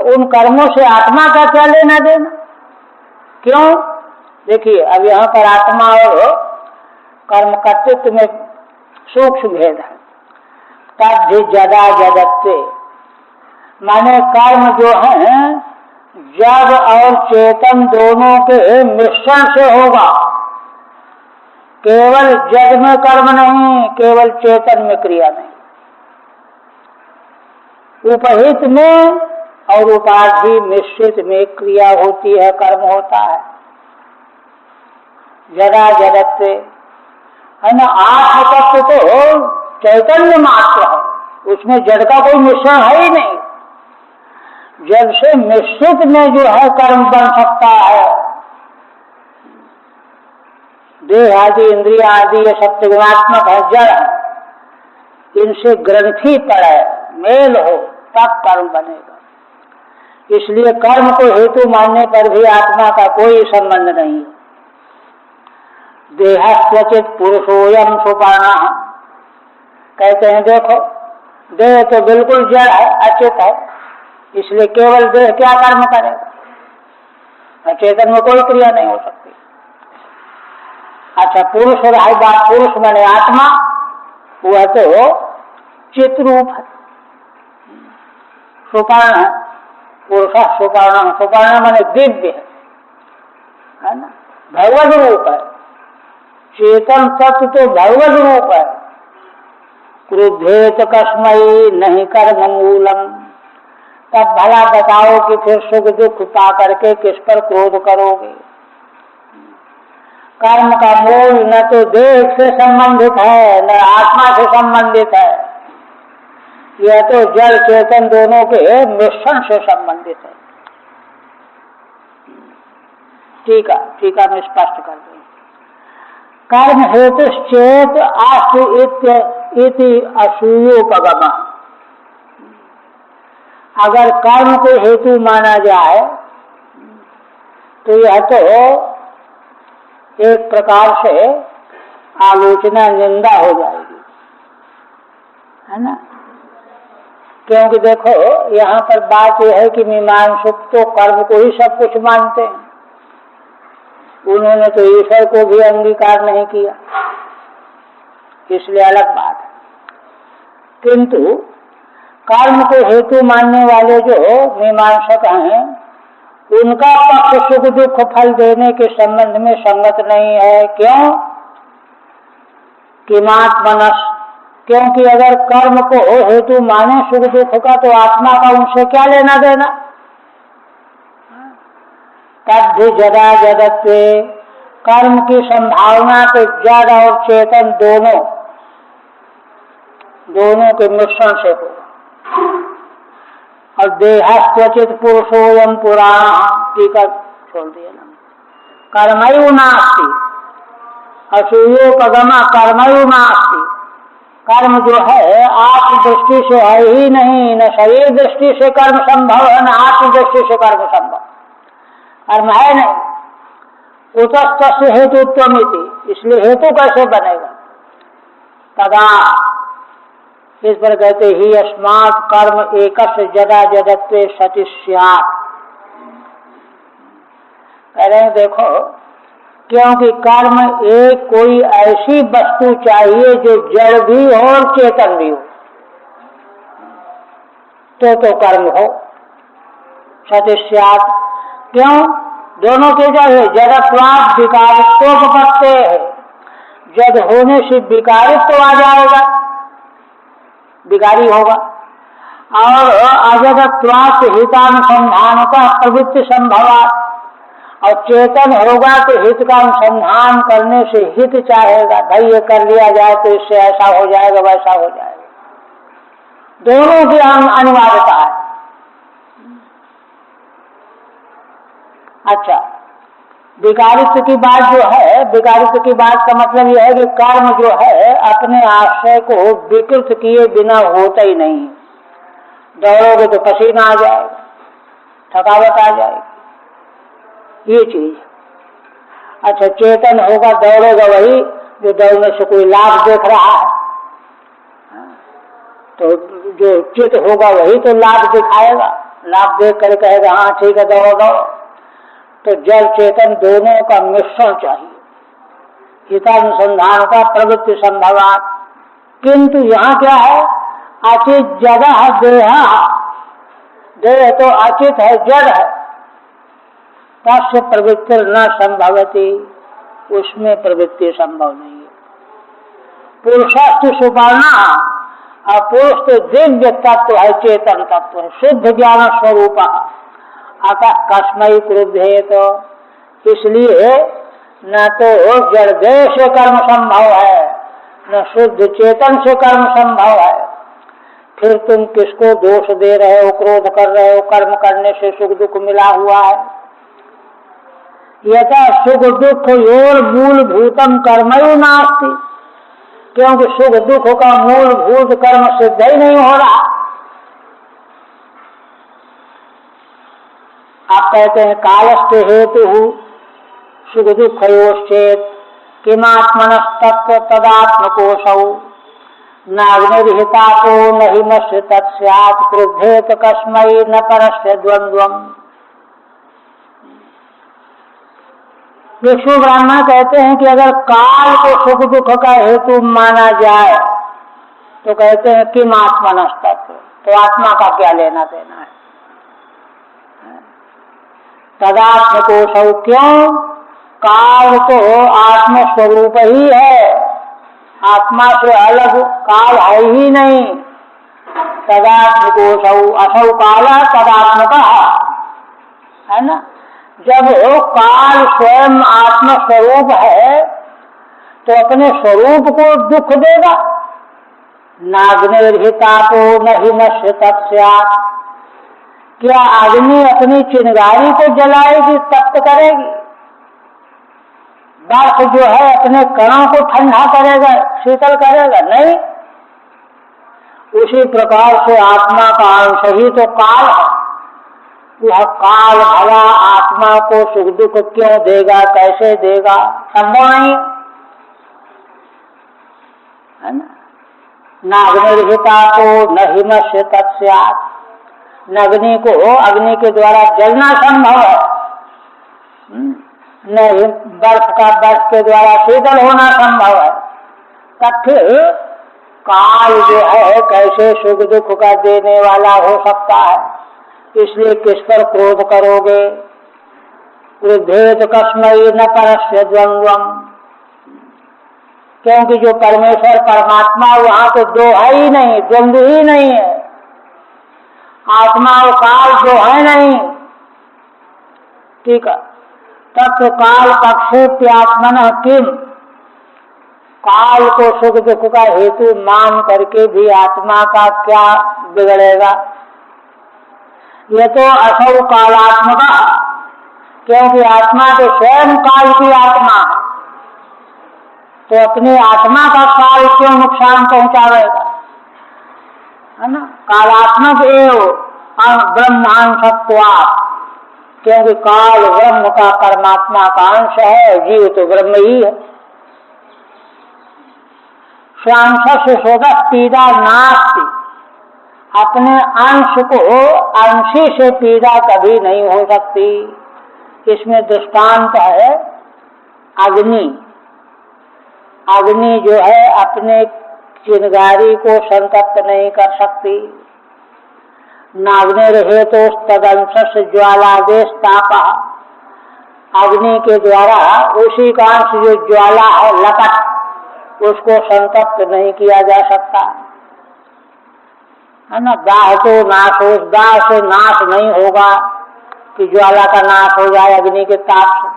उन कर्मों से आत्मा का क्या लेना देना? क्यों? देखिए, अब यहाँ पर आत्मा और कर्म कर्तृत्व में सूक्ष्म भेद है। तद्धि जदा जदत्वे, माने कर्म जो है जड़ और चेतन दोनों के मिश्रण से होगा। केवल जड़ में कर्म नहीं, केवल चेतन में क्रिया नहीं। उपहित में और उपाधि मिश्रित में क्रिया होती है, कर्म होता है। जड़ा जड़त्वे है ना। आत्म तत्व तो चैतन्य मात्र है, उसमें जड़ का कोई मिश्रण है ही नहीं। जड़ से मिश्रित में जो है कर्म बन सकता है। देह आदि इंद्रिया आदि ये सब त्रिगुणात्मक है, जड़ है। इनसे ग्रंथि पड़े, मेल हो, तब कर्म बनेगा। इसलिए कर्म को हेतु मानने पर भी आत्मा का कोई संबंध नहीं है। देह स्वचित पुरुषोयम सुपर्णा, कहते हैं देखो देह तो बिल्कुल जड़ है, अचित है, इसलिए केवल देह क्या कर्म करेगा, चेतन में कोई क्रिया नहीं हो सकती। अच्छा, पुरुष रही बात, पुरुष माने आत्मा, वह तो चित्रूप है, सुपर्ण है। पुरुष सुपर्ण, सुपर्ण माने दिव्य है ना, भगवद रूप है। चेतन तत्व तो भगवद रूप है। क्रुद्धेत कस्मई नहीं कर्म मूलम, तब भला बताओ कि फिर सुख दुख पा करके किस पर क्रोध करोगे। कर्म का मूल न तो देह से संबंधित है न आत्मा से संबंधित है, यह तो जड़ चेतन दोनों के मिश्रण से संबंधित है। टीका में स्पष्ट कर दें। कर्म हेतुश्चेत आस्तु इति असूयोपगम। अगर कर्म को हेतु माना जाए तो यह तो एक प्रकार से आलोचना, निंदा हो जाएगी, है ना। क्योंकि देखो यहाँ पर बात यह है कि मीमांसुक तो कर्म को ही सब कुछ मानते हैं, उन्होंने तो ईश्वर को भी अंगीकार नहीं किया, इसलिए अलग बात है। किंतु कर्म को हेतु मानने वाले जो मीमांसक हैं, उनका पक्ष सुख दुख फल देने के संबंध में संगत नहीं है। क्यों? किमात्मनस, क्योंकि अगर कर्म को हेतु माने सुख दुख का, तो आत्मा का उनसे क्या लेना देना। तद्धि जड़ा जगत्वे, कर्म की संभावना तो जड़ और चेतन दोनों के मिश्रण से हो। और देहस्त्वचित पुरुषोयम पुराण, टीका छोड़ दिया ना। कर्मयु नास्ति असूयोपगमा, कर्मयु नास्ति। कर्म जो है आत्म दृष्टि से है ही नहीं, न शरीर दृष्टि से कर्म संभव है, न आत्म दृष्टि से कर्म संभव। कर्म है नहीं। उतस्त हेतुत्वमिति, इसलिए हेतु कैसे बनेगा। तदा, इस पर कहते ही अस्मात् कर्म एकस्य जड़ा जडत्वे सति स्यात्। कह रहे हैं देखो, क्योंकि कर्म एक कोई ऐसी वस्तु चाहिए जो जड़ भी हो और चेतन भी हो, तो कर्म हो। सतिस्यात्, क्यों? दोनों के चाहिए। जड़त्वात् विकारित्वोपपत्ते है, जड़ होने से विकारित्व आ जाएगा, विकारी होगा। और अजडत्वात् हितानुसंधानता प्रवृत्ति संभवात्, और चेतन होगा तो हित का अनुसंधान करने से हित चाहेगा, भाई ये कर लिया जाए तो इससे ऐसा हो जाएगा वैसा हो जाएगा। दोनों की अनिवार्यता है। अच्छा, विकारित्व की बात जो है, विकारित्व की बात का मतलब यह है कि कर्म जो है अपने आशय को विकृत किए बिना होता ही नहीं। दौड़ोगे तो पसीना आ जाएगा, थकावट आ जाएगी, ये चीज। अच्छा, चेतन होगा, दौड़ेगा वही जो दौड़ने से कोई लाभ देख रहा है, तो जो चित होगा वही तो लाभ दिखाएगा, लाभ देख कर कहेगा हाँ ठीक है दौड़ो दौड़ो। तो जड़ चेतन दोनों का मिश्रण चाहिए, हितानुसंधान का प्रवृत्ति संभवात्। किंतु यहाँ क्या है? अचित जगह देहा, देह तो अचित है, जड़ है, तस्य प्रवृत्ति न संभवती, उसमें प्रवृत्ति संभव नहीं है। पुरुषस्तु सुपर्णा, और पुरुष तो दिव्य तत्व है, चेतन तत्व है, शुद्ध ज्ञान स्वरूप। अतः कस्मै क्रुद्धेत, इसलिए न तो जड़ देह से कर्म संभव है, न शुद्ध चेतन से कर्म संभव है। फिर तुम किसको दोष दे रहे हो, क्रोध कर रहे हो? कर्म करने से सुख दुख मिला हुआ है। यथा सुख दुख योर मूलभूतम कर्मयो नास्ति, क्योंकि सुख दुख का मूलभूत कर्म सिद्ध ही नहीं हो रहा। आप कहते हैं कालस्ते हेतु सुख दुख योश्चेत किमात्मनस्तत्व तदात्मकोशौ नाग्निर्हितापो न हिमस्य तत्स्यात् क्रुद्धेत कस्मै न परस्य द्वंद्वम्। विष्णु ब्राह्मण कहते हैं कि अगर काल को सुख दुख का हेतु माना जाए तो कहते हैं किम आत्मनस्तत्व, तो आत्मा का क्या लेना देना है? तदात्मकोशौ, क्यों? काल तो आत्मस्वरूप ही है, आत्मा से अलग काल है ही नहीं। तदात्मकोशौ असौ काल तदात्मक है ना। जब काल स्वयं आत्म स्वरूप है तो अपने स्वरूप को दुख देगा। नाग्निर्हितापो न हिमस्य तत्स्यात्, क्या अग्नि अपनी चिंगारी को जलाएगी, तप्त करेगी? बर्फ जो है अपने कणों को ठंडा करेगा, शीतल करेगा? नहीं। उसी प्रकार से आत्मा का अंश ही तो काल है। वह काल भला आत्मा को सुख दुख क्यों देगा, कैसे देगा? संभव नहीं है ना। नाग्निर्हितापो न हिमस्य तत्स्यात्, अग्नि को अग्नि के द्वारा जलना संभव है, न बर्फ का बर्फ के द्वारा शीतल होना संभव है। तब फिर काल जो है कैसे सुख दुख का देने वाला हो सकता है? इसलिए किस पर क्रोध करोगे? क्रुद्धेत कस्मै न परस्य द्वंद्वम्, क्योंकि जो परमेश्वर परमात्मा वहां तो दो है ही नहीं, द्वंद्व ही नहीं है। आत्मा और काल जो है नहीं। ठीक है, तब तो काल पक्षेप्यात्मनः किम, काल को सुख दुख का हेतु मान करके भी आत्मा का क्या बिगड़ेगा? ये तो असौ कालात्मक, क्योंकि आत्मा तो स्वयं काल की आत्मा है, तो अपनी आत्मा का काल क्यों नुकसान पहुंचावेगा? है ना। कालात्मक एव ब्रह्मांशत्वात्, क्योंकि काल ब्रह्म का परमात्मा का अंश है, जीव तो ब्रह्म ही है। स्वांश से स्वतः पीड़ा नास्ति, अपने अंश को अंशी से पीड़ा कभी नहीं हो सकती। इसमें दृष्टांत है अग्नि। अग्नि जो है अपने चिंगारी को संतप्त नहीं कर सकती। नाग्नि रहे तो तदंश ज्वालादेश तापा, अग्नि के द्वारा उसी का अंश जो ज्वाला है लपट, उसको संतप्त नहीं किया जा सकता है ना। दाह तो नाश हो, दाह से नाश नहीं होगा कि ज्वाला का नाश हो जाए अग्नि के ताप से।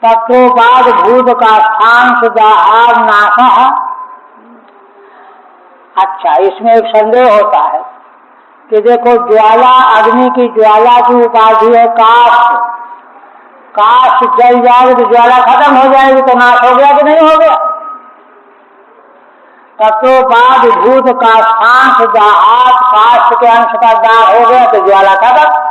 तत्वोपाद भूत का स्थान दाहार नाश। अच्छा, इसमें एक संदेह होता है कि देखो ज्वाला, अग्नि की ज्वाला की उपाधि है काष्ठ। काष्ठ जल जाए तो ज्वाला खत्म हो जाएगी, तो नाश हो गया कि नहीं हो गया। तत्वोपाद भूत का स्थान दाहात, काष्ठ के अंश का दाह हो गया तो ज्वाला खत्म।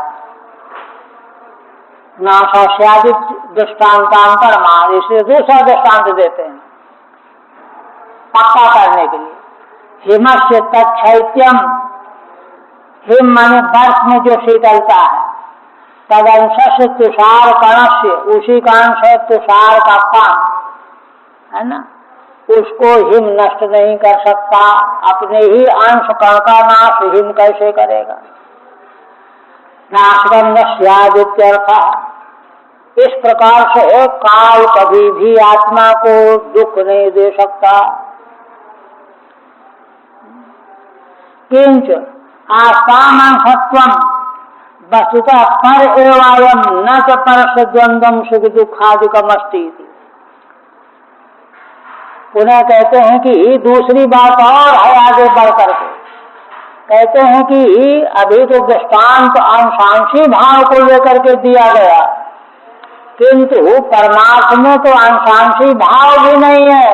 नाशादित दृष्टान्तांतर मान, इसलिए दूसरा दृष्टांत देते हैं पक्का करने के लिए। हिमस्य तच्छैत्यम, हिम माने बर्फ में जो शीतलता है, तदंश से तुषार कणस्य, उसी का अंश है तुषार का कण, है ना। उसको हिम नष्ट नहीं कर सकता, अपने ही अंश कण का नाश हिम कैसे करेगा। नाशगंध स्यादित्यर्थ। इस प्रकार से काल कभी भी आत्मा को दुख नहीं दे सकता। किंच आस्थानंशत्वम वस्तुतः पर एवायम न च परस्य द्वंद्वम सुख दुखादिकम अस्ति। पुनः कहते हैं कि दूसरी बात और है आगे बढ़ करके। कहते हैं कि अभी तो दृष्टांत अंशांशी भाव को लेकर के दिया गया, किंतु परमार्थ में तो अंशांशी भाव भी नहीं है।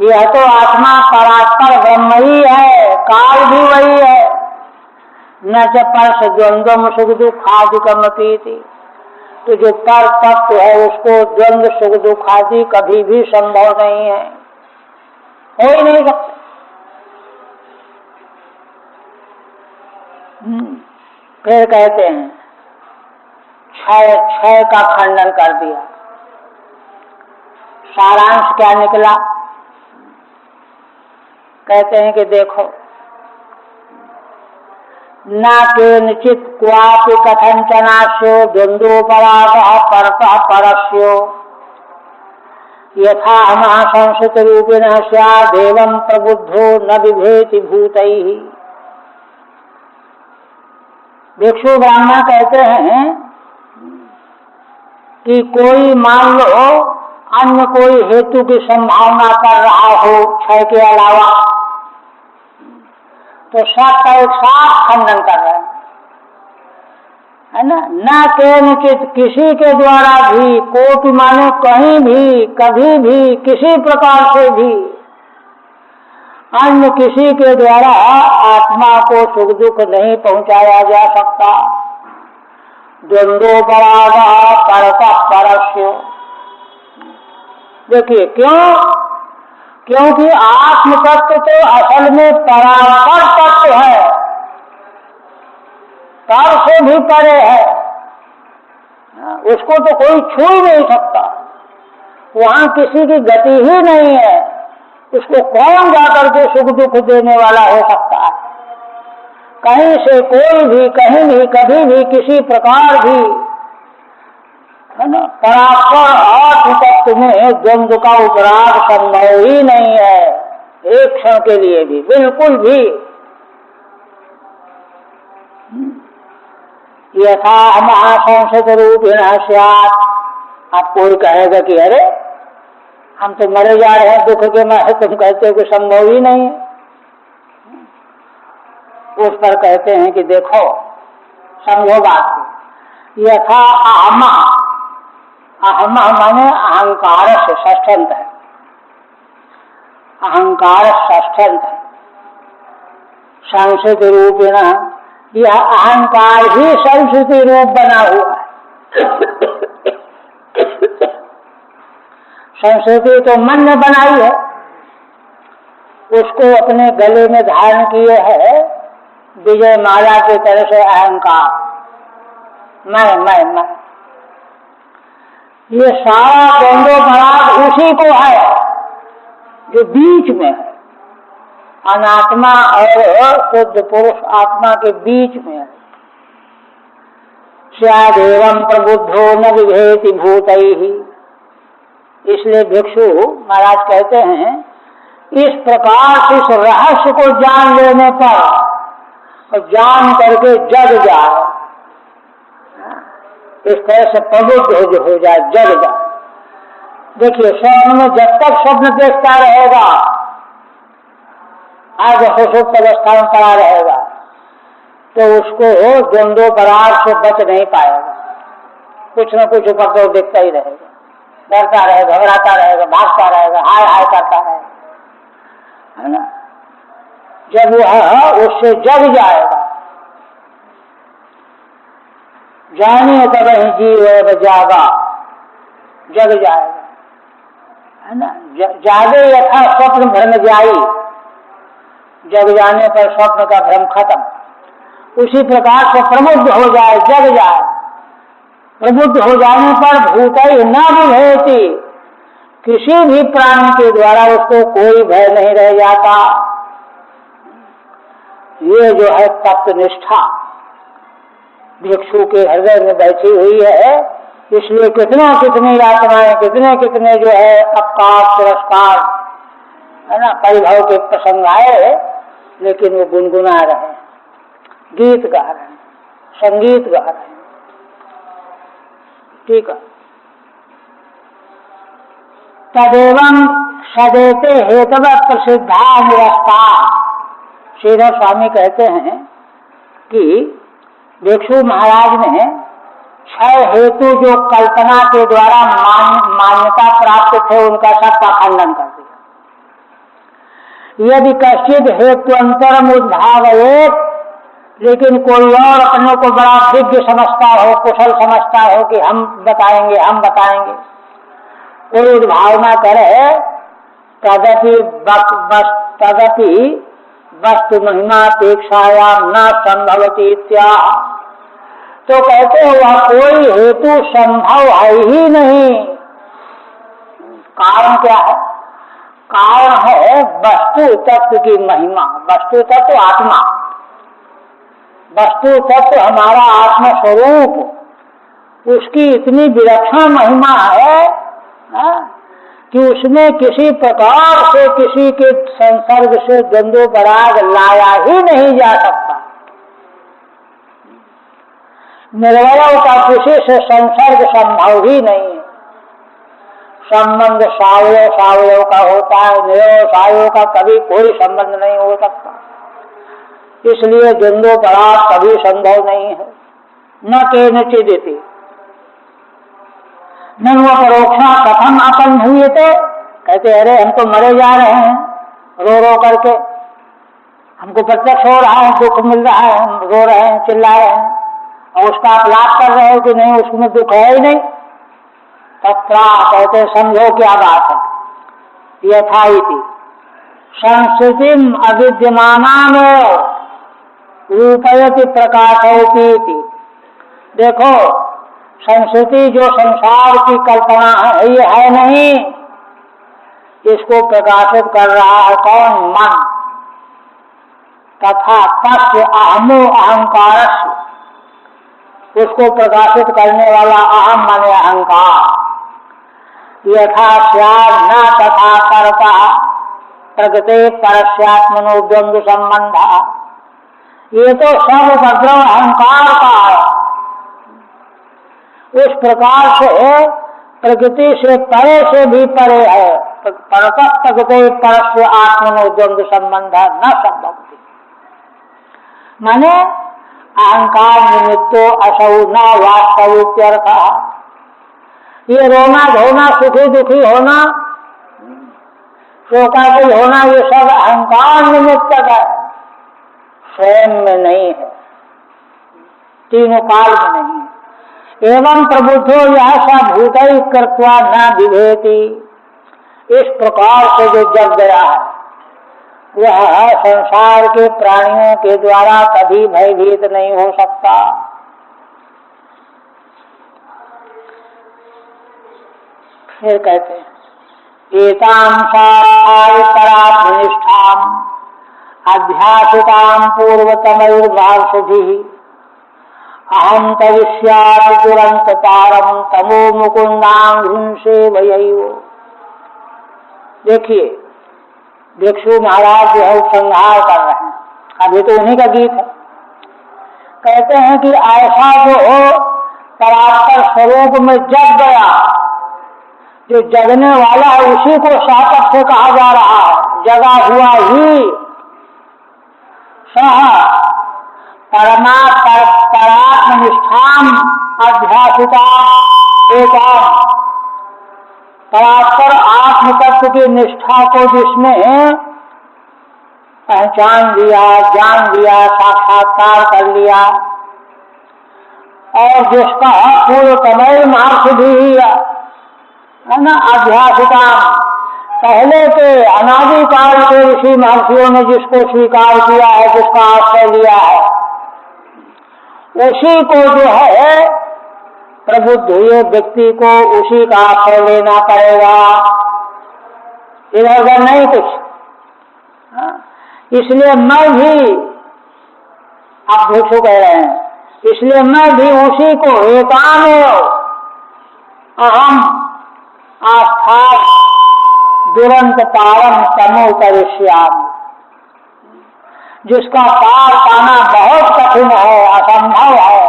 यह तो आत्मा परात्पर ब्रह्म ही है, काल भी वही है। न च परस द्वंद्व सुख दुख आदिकम अपीति। तो जो पर तत्व है उसको द्वंद्व सुख दुख आदि कभी भी संभव नहीं है, हो ही नहीं सकता। फिर कहते हैं क्षय का खंडन कर दिया। सारांश क्या निकला? कहते हैं कि देखो, न केनचित क्वापि कथंचनास्यो द्वंद्वोपरागः परतः परस्यो यथा महासंसित रूपिणः स्यादेवं प्रबुद्धो न बिभेति भूतैः। भिक्षु ब्राह्मण कहते हैं कि कोई मान लो अन्य कोई हेतु की संभावना कर रहा हो क्षय के अलावा, तो सब का एक साथ खंडन कर रहे हैं, है ना। न केनचित, किसी के द्वारा भी, कोटि माने कहीं भी, कभी भी, किसी प्रकार से भी अन्य किसी के द्वारा आत्मा को सुख दुख नहीं पहुंचाया जा सकता। द्वंद्वोपरागः परतः परस्य। देखिए क्यों? क्योंकि आत्म तत्व तो असल में परात्पर तत्व है, पर से भी परे है, उसको तो कोई छू ही नहीं सकता। वहां किसी की गति ही नहीं है, उसको कौन जाकर के सुख दुख देने वाला हो सकता है। कहीं से कोई भी, कहीं भी, कभी भी, किसी प्रकार भी, है ना। परात्पर आत्म तत्व में द्वंद्व का उपराग संभव ही नहीं है, एक क्षण के लिए भी, बिल्कुल भी। यथा महासंसित रूपिणः स्यात्। आप कोई कहेगा कि अरे हम तो मरे जा रहे हैं दुख के मारे, तुम कहते हो कि संभव ही नहीं है। उस पर कहते हैं कि देखो समझो बात को। यथा अहम, अहम माने अहंकार से षष्ठंत है, अहंकार षष्ठंत है। संसित रूपेण, यह अहंकार ही संस्कृति रूप बना हुआ है। संस्कृति तो मन ने बनाई है, उसको अपने गले में धारण किए है विजय माला की तरह से अहंकार, मैं, ये सारा द्वंद्व पराग उसी को है जो बीच में है, अनात्मा और शुद्ध पुरुष आत्मा के बीच में है। स्यादेवं प्रबुद्धो न विभेति भूतैहि, इसलिए भिक्षु महाराज कहते हैं इस प्रकार इस रहस्य को जान लेने पर और जान करके जग जाए, इस तरह से प्रबुद्ध हो जाए, जग जाए। देखिए स्वप्न में जब तक स्वप्न देखता रहेगा, आज सुषुप्त अवस्था में पड़ा रहेगा, तो उसको द्वंद्व पराग से बच नहीं पाएगा। कुछ न कुछ उपद्रव देखता ही रहेगा, डरता रहेगा, घबराता रहेगा, भागता रहेगा, हाय हाय करता रहेगा, है ना। जब वह उससे जग जाएगा, जाने तब ही जीव जागा, जग जाएगा, है ना। जागे यथा स्वप्न भ्रम जाई, जग जाने पर स्वप्न का भ्रम खत्म। उसी प्रकार से प्रबुद्ध हो जाए, जग जाए। प्रबुद्ध हो जाने पर भूतै न विभेति, किसी भी प्राणी के द्वारा उसको कोई भय नहीं रह जाता। ये जो है तत्वनिष्ठा भिक्षु के हृदय में बैठी हुई है, इसलिए कितना कितनी यातनाएं, कितने कितने जो है अपकार तिरस्कार, है ना, परिभव के प्रसंग आए, लेकिन वो गुनगुना रहे, गीत गा रहे हैं, संगीत गा रहे हैं। ठीक है। तदेवं सदेते हेतव प्रसिद्धा निरस्ता, श्रीधर स्वामी कहते हैं कि भिक्षु महाराज ने 6 हेतु जो कल्पना के द्वारा मान्यता प्राप्त थे, उनका सबका खंडन कर दिया। यदि कश्चित हेतु अंतरम उद्भावयेत, लेकिन कोई और अपने को बड़ा दिव्य समझता हो, कुशल समझता हो कि हम बताएंगे, हम बताएंगे, कोई उद्भावना करे, तदपि वस्तु महिमापेक्षायाम न संभवती इत्याह, तो कहते हैं वह कोई हेतु संभव है ही नहीं। कारण क्या है? कारण है वस्तु तत्व की महिमा। वस्तु तत्व आत्मा, वस्तु तत्व हमारा आत्म स्वरूप, उसकी इतनी विलक्षण महिमा है कि उसमें किसी प्रकार से किसी के संसर्ग से द्वंद्व पराग लाया ही नहीं जा सकता। निर्वय का किसी से संसर्ग संभव ही नहीं है। संबंध सावयव का होता है, निर्वय सावयव का कभी कोई संबंध नहीं हो सकता। इसलिए द्वंद्व पराग कभी संभव नहीं है। न केनचिदिति न वो परोक्षा कथम अपन भूयते, कहते अरे हम तो मरे जा रहे हैं रो रो करके, हमको प्रत्यक्ष हो रहा है, दुख मिल रहा है, हम रो रहे हैं, चिल्ला रहे हैं, और उसका आप लाभ कर रहे हो कि नहीं, उसमें दुख है ही नहीं। तत्रा कहते समझो क्या बात है। यथा इति संस्कृतिम अविद्यमानामेव रूपयति प्रकाशयति। देखो संस्कृति जो संसार की कल्पना है, ये है नहीं, इसको प्रकाशित कर रहा है कौन? मन। तथा तस्य अहमो अहंकारस्य, उसको प्रकाशित करने वाला अहम माने अहंकार। यथा स्यात् न तथा कर्ता प्रगते परस्यात्मनो द्वंद्व संबंध। ये तो सब उपद्रव अहंकार का है। उस प्रकार से प्रकृति से परे से भी परे है। परतः प्रगते परस्य आत्मनो द्वंद्व संबंध न संभवति, माने अहंकार निमित्तो असौ न वास्तवित्यर्थ। ये रोना धोना, सुखी दुखी होना, शोकाकुल होना, ये सब अहंकार निमित्त है, स्वयं में नहीं है, तीनों काल में नहीं है। एवं प्रबुद्धो यह स भूतै कृत्वा न विभेति, इस प्रकार से जो जग गया है, वह संसार के प्राणियों के द्वारा कभी भयभीत नहीं हो सकता। फिर कहते हैं एतां परात्मनिष्ठां अध्यासितां पूर्वतमैर्भाषिभिः अहं करिष्यामि दुरंत पारम तमो मुकुंदां सेवयैव। देखिए भिक्षु महाराज जो है उपसंहार कर रहे हैं, अभी तो उन्हीं का गीत है। कहते हैं कि ऐसा जो परात्पर स्वरूप में जग गया, जो जगने वाला है उसी को सातक से कहा जा रहा है। जगा हुआ ही सह परात्मनिष्ठाम अध्यासिता एकाम, परात्पर आत्म तत्व की निष्ठा को जिसने पहचान लिया, जान लिया, साक्षात्कार कर लिया, और जिसका पूर्वतमय मार्ग भी है ना, अध्यासिता पहले के अनादिकाल के ऋषि महर्षियों ने जिसको स्वीकार किया है, जिसका आश्रय लिया है, उसी को जो है प्रबुद्ध हुए व्यक्ति को उसी का आश्रय लेना पड़ेगा, इधर उधर नहीं कुछ। इसलिए मैं भी, आप भिक्षु कह रहे हैं, इसलिए मैं भी उसी को एकामेव अहम आस्था दुरंत पारम तमो करिष्यामि, जिसका पार पाना बहुत कठिन है, असंभव है,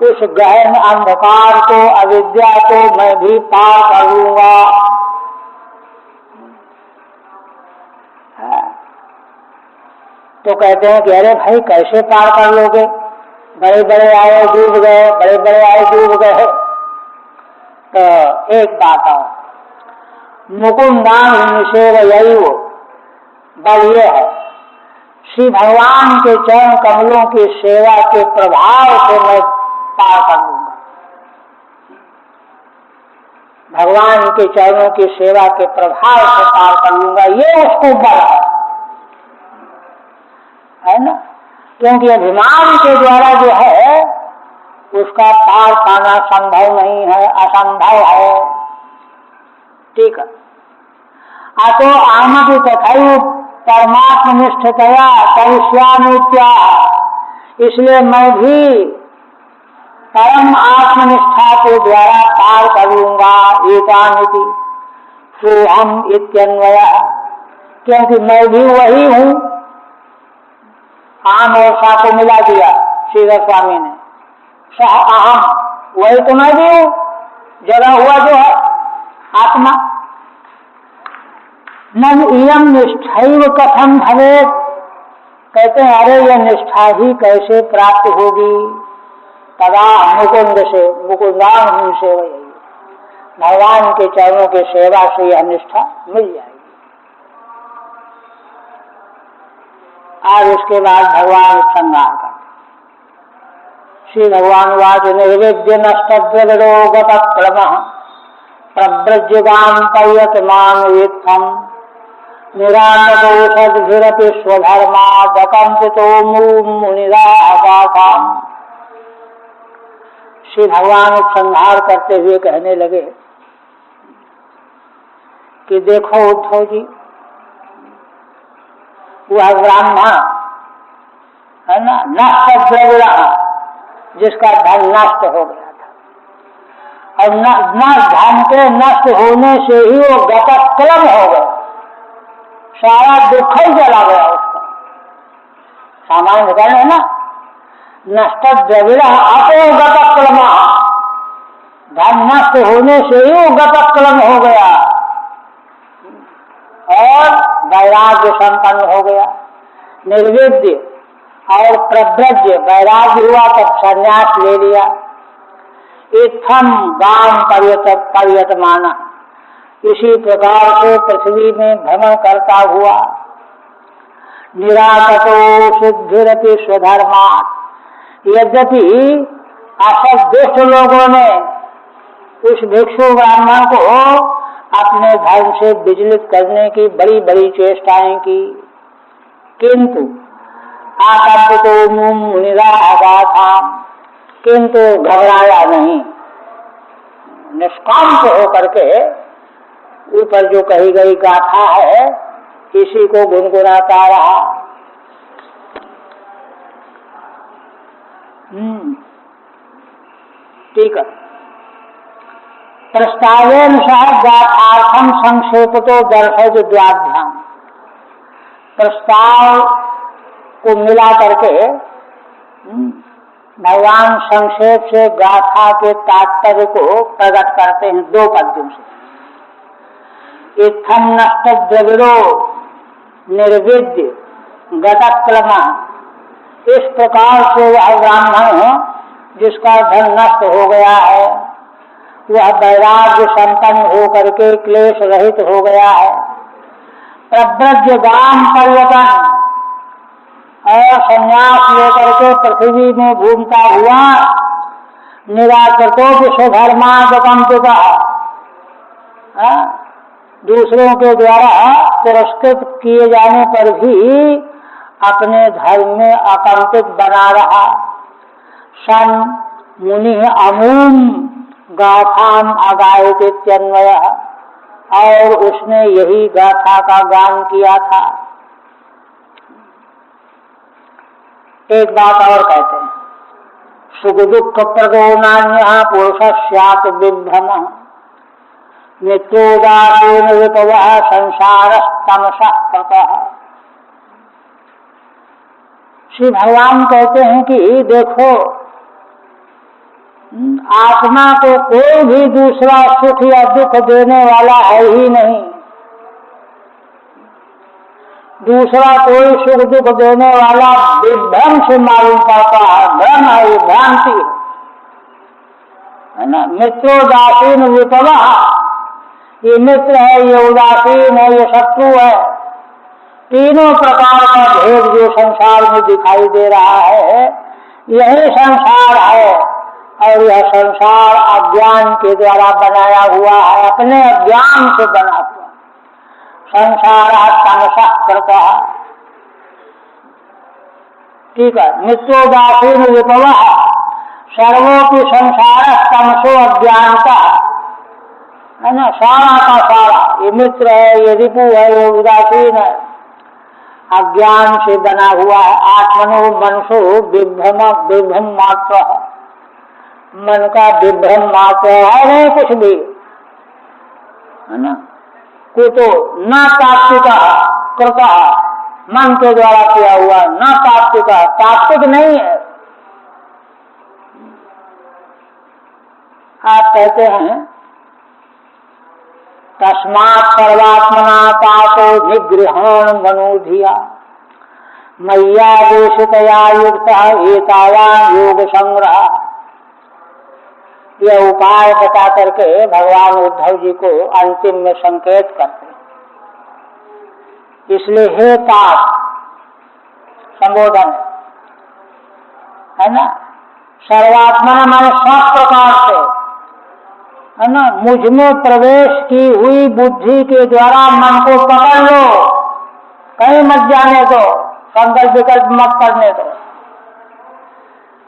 उस गहन अंधकार को, अविद्या को मैं भी पार करूंगा। तो कहते हैं कि अरे भाई कैसे पार कर लोगे, बड़े बड़े आए डूब गए, बड़े बड़े आए डूब गए। तो एक बात और, मुकुंदां सेवयैव, बल ये है श्री भगवान के चरण कमलों की सेवा के प्रभाव से मैं पार कर लूंगा। भगवान के चरणों की सेवा के प्रभाव से पार कर लूंगा, ये उसको बल है ना। क्योंकि अभिमान के द्वारा जो है उसका पार पाना संभव नहीं है, असंभव है। ठीक है। अतो आमपि तथैव परमात्मनिष्ठतया करिष्यामीत्या, इसलिए मैं भी परम आत्मनिष्ठा के द्वारा पार करूंगा। एकामिति सोहम इत्यन्वयः, क्योंकि मैं भी वही हूँ। आम और सा को मिला दिया श्रीधर स्वामी ने, सह अहम, वही तो मैं भी हूँ, जगा हुआ जो है आत्मा। न इयम निष्ठैव कथम भवेत्, कहते हैं अरे यह निष्ठा ही कैसे प्राप्त होगी। तदा मुकुंद से मुकुंदां सेवयैव, भगवान के चरणों के सेवा से यह निष्ठा मिल जाएगी। और उसके बाद भगवान संहार करते। श्री भगवान वाच निर्विद्य नष्टद्रविरोगतक्रमः प्रव्रज्यगां पर्यतमान वीत्थम् निरानकोषद्भिरपि स्वधर्मादकंपितो मुनिरागाथाम्। श्री भगवान संहार करते हुए कहने लगे कि देखो उद्धव जी, वह ब्राह्मण है ना, नष्ट द्रविड़, जिसका धन नष्ट हो गया था, और धन के नष्ट होने से ही वो गतक्लम हो गया, सारा दुख ही चला गया उसका। सामान्य कहना है ना, नष्ट द्रविड़ अपो गतक्लम, धन नष्ट होने से ही वो गतक्लम हो गया और वैराग्य संपन्न हो गया। निर्विद्य और प्रव्रज्य, वैराग्य हुआ तब संन्यास ले लिया। इत्थम गाम पर्यतमाना, इसी प्रकार से पृथ्वी में भ्रमण करता हुआ। निराकतो सिद्धिरपि स्वधर्मात्, यद्यपि असत दुष्ट लोगों ने उस भिक्षु ब्राह्मण को अपने धर्म से विचलित करने की बड़ी बड़ी चेष्टाएं की, किंतु आकल्पितो मुनिरागाथा, किंतु घबराया नहीं, निष्काम होकर के ऊपर जो कही गई गाथा है इसी को गुनगुनाता रहा। ठीक है। प्रस्तावेनुसार गाथार्थम संक्षेपतो दर्शय द्वाभ्याम, प्रस्ताव को मिला करके भगवान संक्षेप से गाथा के तात्पर्य को प्रकट करते हैं दो पद्यों से। इत्थम नष्ट द्रविड़ो निर्विद्य गतक्रमा, इस प्रकार से वह ब्राह्मण जिसका धन नष्ट हो गया है, वह वैराग्य संपन्न होकर के क्लेश रहित हो गया है, प्रव्रज्य ग्राम पर्यटन और संन्यास लेकर के पृथ्वी में घूमता हुआ, निराकृतो स्वधर्मागतंपिता, दूसरों के द्वारा पुरस्कृत किए जाने पर भी अपने धर्म में अकंपित बना रहा। सन मुनि अमूम गाथाम अगायत इत्यन्वय, और उसने यही गाथा का गान किया था। एक बात और कहते हैं, सुख दुख प्रदो नान्यः पुरुषस्यात् विभ्रमः, मित्रोदासीन विपवः संसारस्तमसः कृतः। श्री भगवान कहते हैं कि देखो, आत्मा को कोई भी दूसरा सुख या दुख देने वाला है ही नहीं। दूसरा कोई सुख दुख देने वाला विभ्रम से मालूम पड़ता है, भ्रम है, ये भ्रांति है ना। मित्रोदासीन विपवा, ये मित्र है, ये उदासीन है, ये शत्रु है। तीनों प्रकार का भेद जो संसार में दिखाई दे रहा है, यही संसार है। और यह संसार अज्ञान के द्वारा बनाया हुआ है, अपने अज्ञान से बना हुआ। संसार तमसः कृतः, ठीक है। मित्रोदासीन विपवः सर्वोपि संसार तमसो अज्ञानता, है ना। सारा का सारा ये मित्र है, ये रिपु है, ये उदासीन है, अज्ञान से बना हुआ है। आत्मनो मनसो विभ्रम मात्र, मन का विभ्रम मात्र है, नहीं कुछ भी, है ना। कुतो न तात्विका कृता, मन के द्वारा किया हुआ, न तात्विका, तात्विक नहीं है। आप कहते हैं तस्मात् सर्वात्मना तातो निगृहाण मनोधिया मय्यादेशितया युक्तः एतावान् योग संग्रह। यह उपाय बता करके भगवान उद्धव जी को अंतिम में संकेत करते, इसलिए हे तात संबोधन है ना। सर्वात्मा माने सब प्रकार से, है ना। मुझ में प्रवेश की हुई बुद्धि के द्वारा मन को पकड़ लो, कहीं मत जाने दो, संकल्प विकल्प मत करने दो।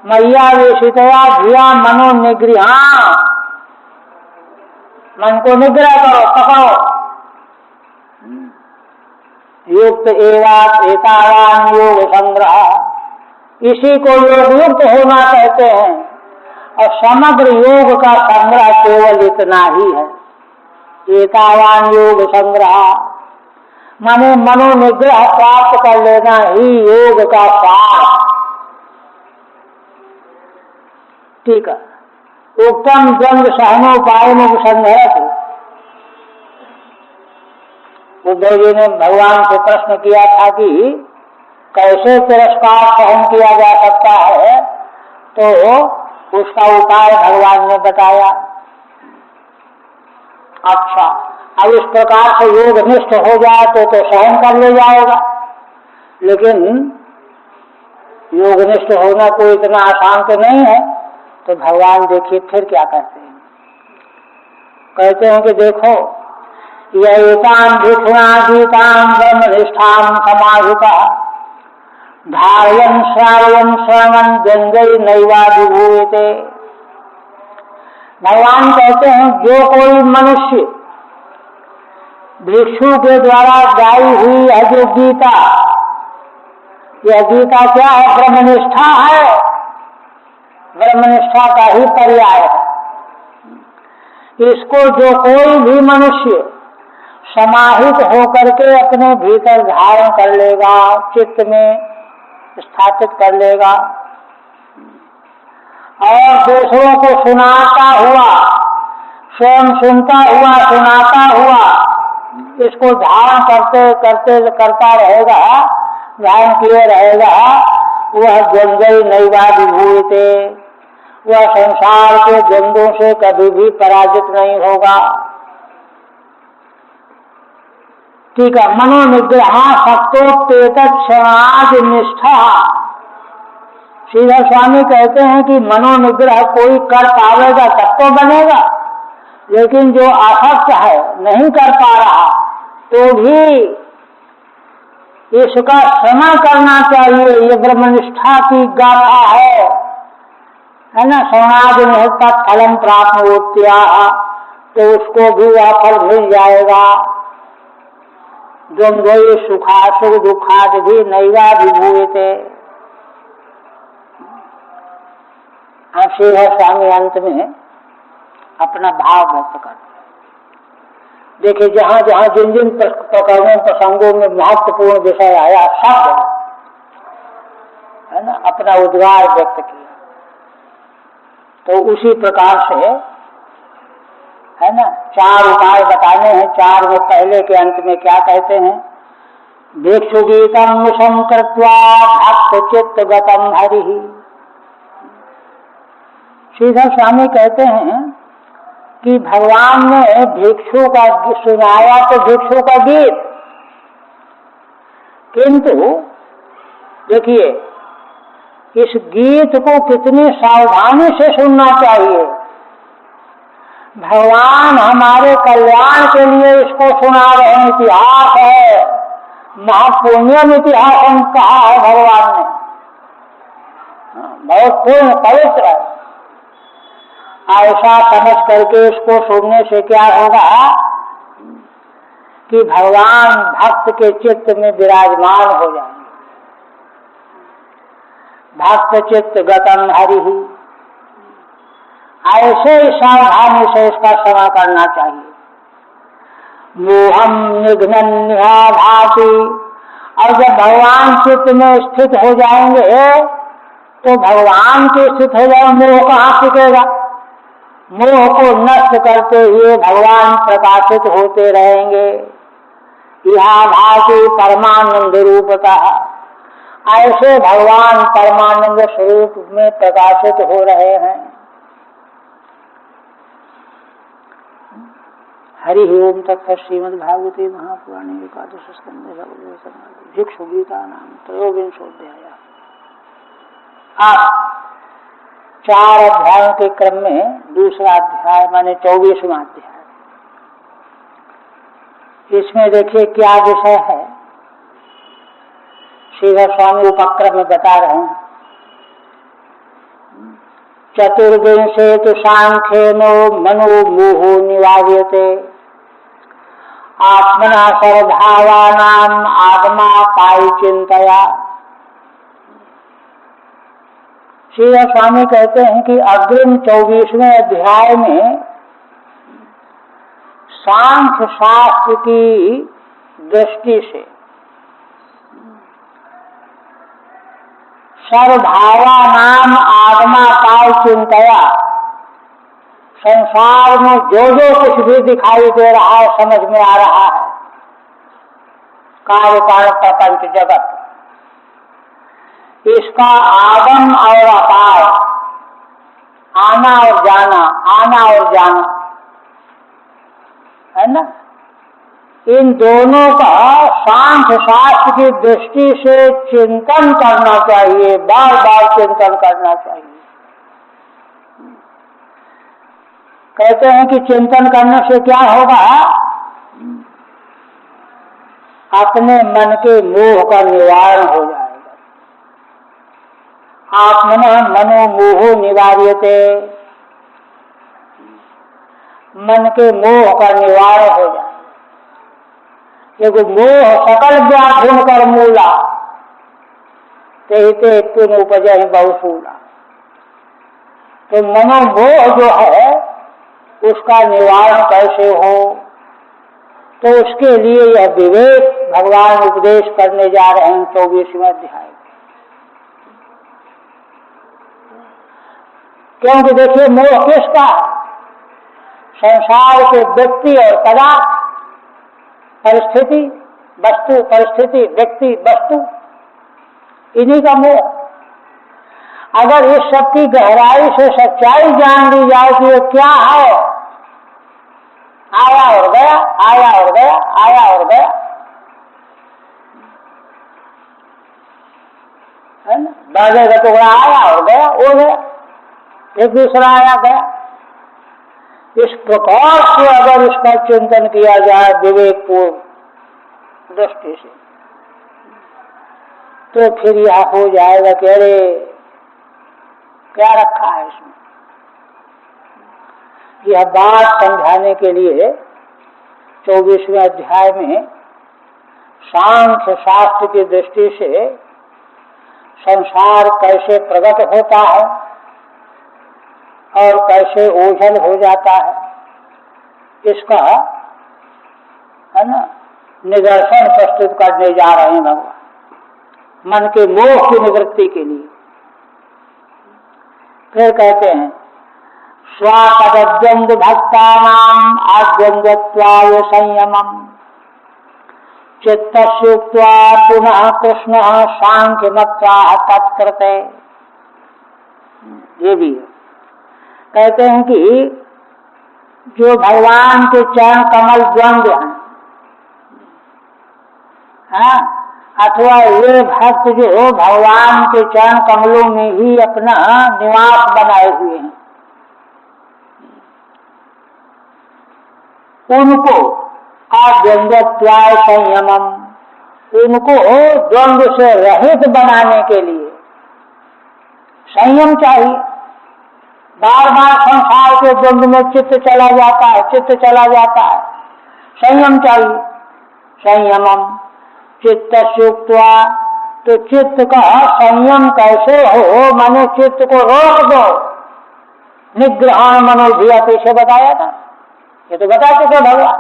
मय्यावेशितया धिया मनो निगृहा, मन को निग्रह करो, पकड़ो। युक्त एवात एतावान योग संग्रह, इसी को योग युक्त होना कहते हैं। और समग्र योग का संग्रह केवल इतना ही है। एतावान योग संग्रह माने मनोनिग्रह प्राप्त कर लेना ही योग का सार। ठीक है। उत्तम द्वंद्व सहनोपाय में संघर्ष। उद्धव जी ने भगवान से प्रश्न किया था कि कैसे तिरस्कार सहन किया जा सकता है, तो उसका उपाय भगवान ने बताया। अच्छा, अब इस प्रकार से योग निष्ठ हो जाए तो सहन कर ले जाएगा, लेकिन योग निष्ठ होना कोई इतना आसान तो नहीं है। तो भगवान देखिए फिर क्या कहते हैं। कहते हैं कि देखो, यैतां भिक्षुणा गीतां ब्रह्मनिष्ठां समाहितः धारयन् श्रावयन् श्रवण गंगई नैवाभिभूयते। भगवान कहते हैं जो कोई मनुष्य भिक्षु के द्वारा गाई हुई है जो गीता, यह गीता क्या है? ब्रह्मनिष्ठा है, ब्रह्मनिष्ठा का ही पर्याय है। इसको जो कोई भी मनुष्य समाहित होकर के अपने भीतर धारण कर लेगा, चित्त में स्थापित कर लेगा और दूसरों को सुनाता हुआ, स्वयं सुनता हुआ सुनाता हुआ इसको धारण करता रहेगा, ध्यान किए रहेगा, वह द्वंद्व नैवाभिभूयते, वह संसार के द्वंद्वों से कभी भी पराजित नहीं होगा। ठीक है। मनोनिग्रह सत्योपेत क्षणाद निष्ठा। श्रीधर स्वामी कहते हैं कि मनोनिग्रह कोई कर पावेगा तब तो बनेगा, लेकिन जो आसक्त है नहीं कर पा रहा तो भी इसका श्रवण करना चाहिए। ये ब्रह्मनिष्ठा की गाथा है ना। श्रवणादि मुहूर्त फलम प्राप्त होत्या, तो उसको भी वह फल मिल जाएगा। द्वंद्व सुखा सुख दुखाद भी नैवाभिभूयते। अब श्रीधर स्वामी अंत में अपना भाव व्यक्त कर। देखिए जहां जहां जिन जिन प्रकरणों प्रसंगों में महत्वपूर्ण विषय आया सब है ना अपना उद्गार व्यक्त किया। तो उसी प्रकार से है ना 4 उपाय बताने हैं। 4 में पहले के अंत में क्या कहते हैं? भिक्षु गीतम मिशम कृत्वा भक्त चित्त गतम हरि। श्रीधर स्वामी कहते हैं कि भगवान ने भिक्षु का सुनाया तो भिक्षु का गीत, किंतु देखिए इस गीत को कितनी सावधानी से सुनना चाहिए। भगवान हमारे कल्याण के लिए इसको सुना रहे हैं। इतिहास है, महापुण्यम इतिहास कहा है भगवान ने, बहुत पूर्ण पवित्र है। ऐसा समझ करके इसको सुनने से क्या होगा कि भगवान भक्त के चित्त में विराजमान हो जाएंगे। भक्त चित्त गतम हरि। ऐसे ही सावधानी से इसका श्रवण करना चाहिए। मोहम निघ्नन्या भाति। और जब भगवान चित्त में स्थित हो जाएंगे तो भगवान के स्थित हो जाए मोह कहाँ टिकेगा? मोह को नष्ट करते हुए भगवान प्रकाशित होते रहेंगे। यह भाति परमानंद रूपता। ऐसे भगवान परमानंद स्वरूप में प्रकाशित हो रहे हैं। हरि ओम तत्सत्। श्रीमद् भागवते महापुराणे एकादश स्कंधे भिक्षु गीता नाम त्रयोविंशोऽध्यायः। आप 4 अध्यायों के क्रम में दूसरा अध्याय माने 24वां अध्याय। इसमें देखिए क्या विषय है। श्रीधर स्वामी उपक्रम में बता रहे हैं। चतुर्विंशे तो सांख्येनो मनो मोहो निवार्यते आत्मना सर्वभावानाम आगमा पाई चिंतया। श्रीधर स्वामी कहते हैं कि अग्रिम 24वें अध्याय में सांख्य शास्त्र की दृष्टि से सर्वभावा नाम आगमा पाई चिंतया। संसार में जो जो कुछ भी दिखाई दे रहा है समझ में आ रहा है, कार्य कारण प्रपंच जगत, इसका आगम और अपार, आना और जाना, आना और जाना है ना, इन दोनों का सांख्य शास्त्र की दृष्टि से चिंतन करना चाहिए। बार बार चिंतन करना चाहिए। कहते हैं कि चिंतन करने से क्या होगा? अपने मन के मोह का निवारण हो जाएगा। आत्मनः मनोमोहो निवार्यते, मन के मोह का निवारण हो जाए। क्योंकि मोह सकल व्याधुन कर मूला, ते पुन उपजहि बहुसूला। तो मनोमोह जो है उसका निवारण कैसे हो, तो उसके लिए यह विवेक भगवान उपदेश करने जा रहे हैं 24वें अध्याय। क्योंकि देखिए मोह किसका, संसार के व्यक्ति और पदार्थ, परिस्थिति वस्तु, परिस्थिति व्यक्ति वस्तु, इन्हीं का मोह। अगर इस सब की गहराई से सच्चाई जान ली जाए कि ये क्या है, आया और गया, आया और गया, आया और गया, है ना। बाजे का टुकड़ा आया और गया, वो गया, एक दूसरा आया गया। इस प्रकार से अगर इसका चिंतन किया जाए विवेकपूर्ण दृष्टि से, तो फिर यह हो जाएगा कि अरे क्या रखा है इसमें। यह बात समझाने के लिए 24वें अध्याय में सांख्य शास्त्र की दृष्टि से संसार कैसे प्रकट होता है और कैसे ओझल हो जाता है, इसका है ना निदर्शन प्रस्तुत करने जा रहे हैं भगवान, मन के मोह की निवृत्ति के लिए। फिर कहते हैं स्वापद्वंद भक्तानाम आद्वंद्वत्वाय संयमम् चित्तस्युक्त्वा पुनः कृष्ण सांख्यमत्वाह तत्कृते। ये भी है। कहते हैं कि जो भगवान के चरण कमल द्वंद्व हैं, अथवा ये भक्त जो भगवान के चरण कमलों में ही अपना निवास बनाए हुए हैं, उनको आद्वंद्वत्वाय संयमम्, उनको द्वंद्व से रहित बनाने के लिए संयम चाहिए। बार बार संसार के द्वंद्व में चित्त चला जाता है, चित्त चला जाता है, संयम चाहिए। संयमम् चित्तस्युक्त्वा, तो चित्त का संयम कैसे हो, माने चित्त को रोक दो। निग्रहण मनोधिया पीछे बताया था, ये तो बता चुके भगवान।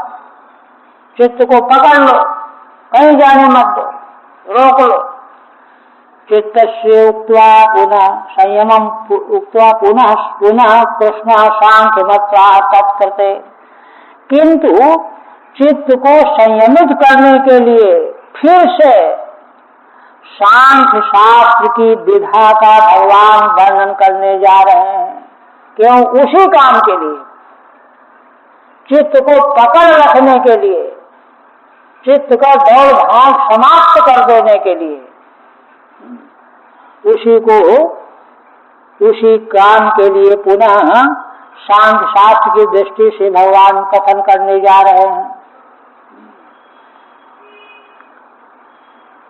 चित्त को पकड़ लो, कहीं जाने मत दो, रोक लो। चित्तस्य उक्त्वा पुनः संयमम् उक्त्वा पुनः पुनः कृष्ण सांख्यमत्वा तत्कृते। किंतु चित्त को संयमित करने के लिए फिर से सांख्य शास्त्र की विधा का भगवान वर्णन करने जा रहे हैं। क्यों? उसी काम के लिए, चित्त को पकड़ रखने के लिए, चित्त का दौड़ भाग समाप्त कर देने के लिए, उसी काम के लिए पुनः सांख्य शास्त्र की दृष्टि से भगवान कथन करने जा रहे हैं।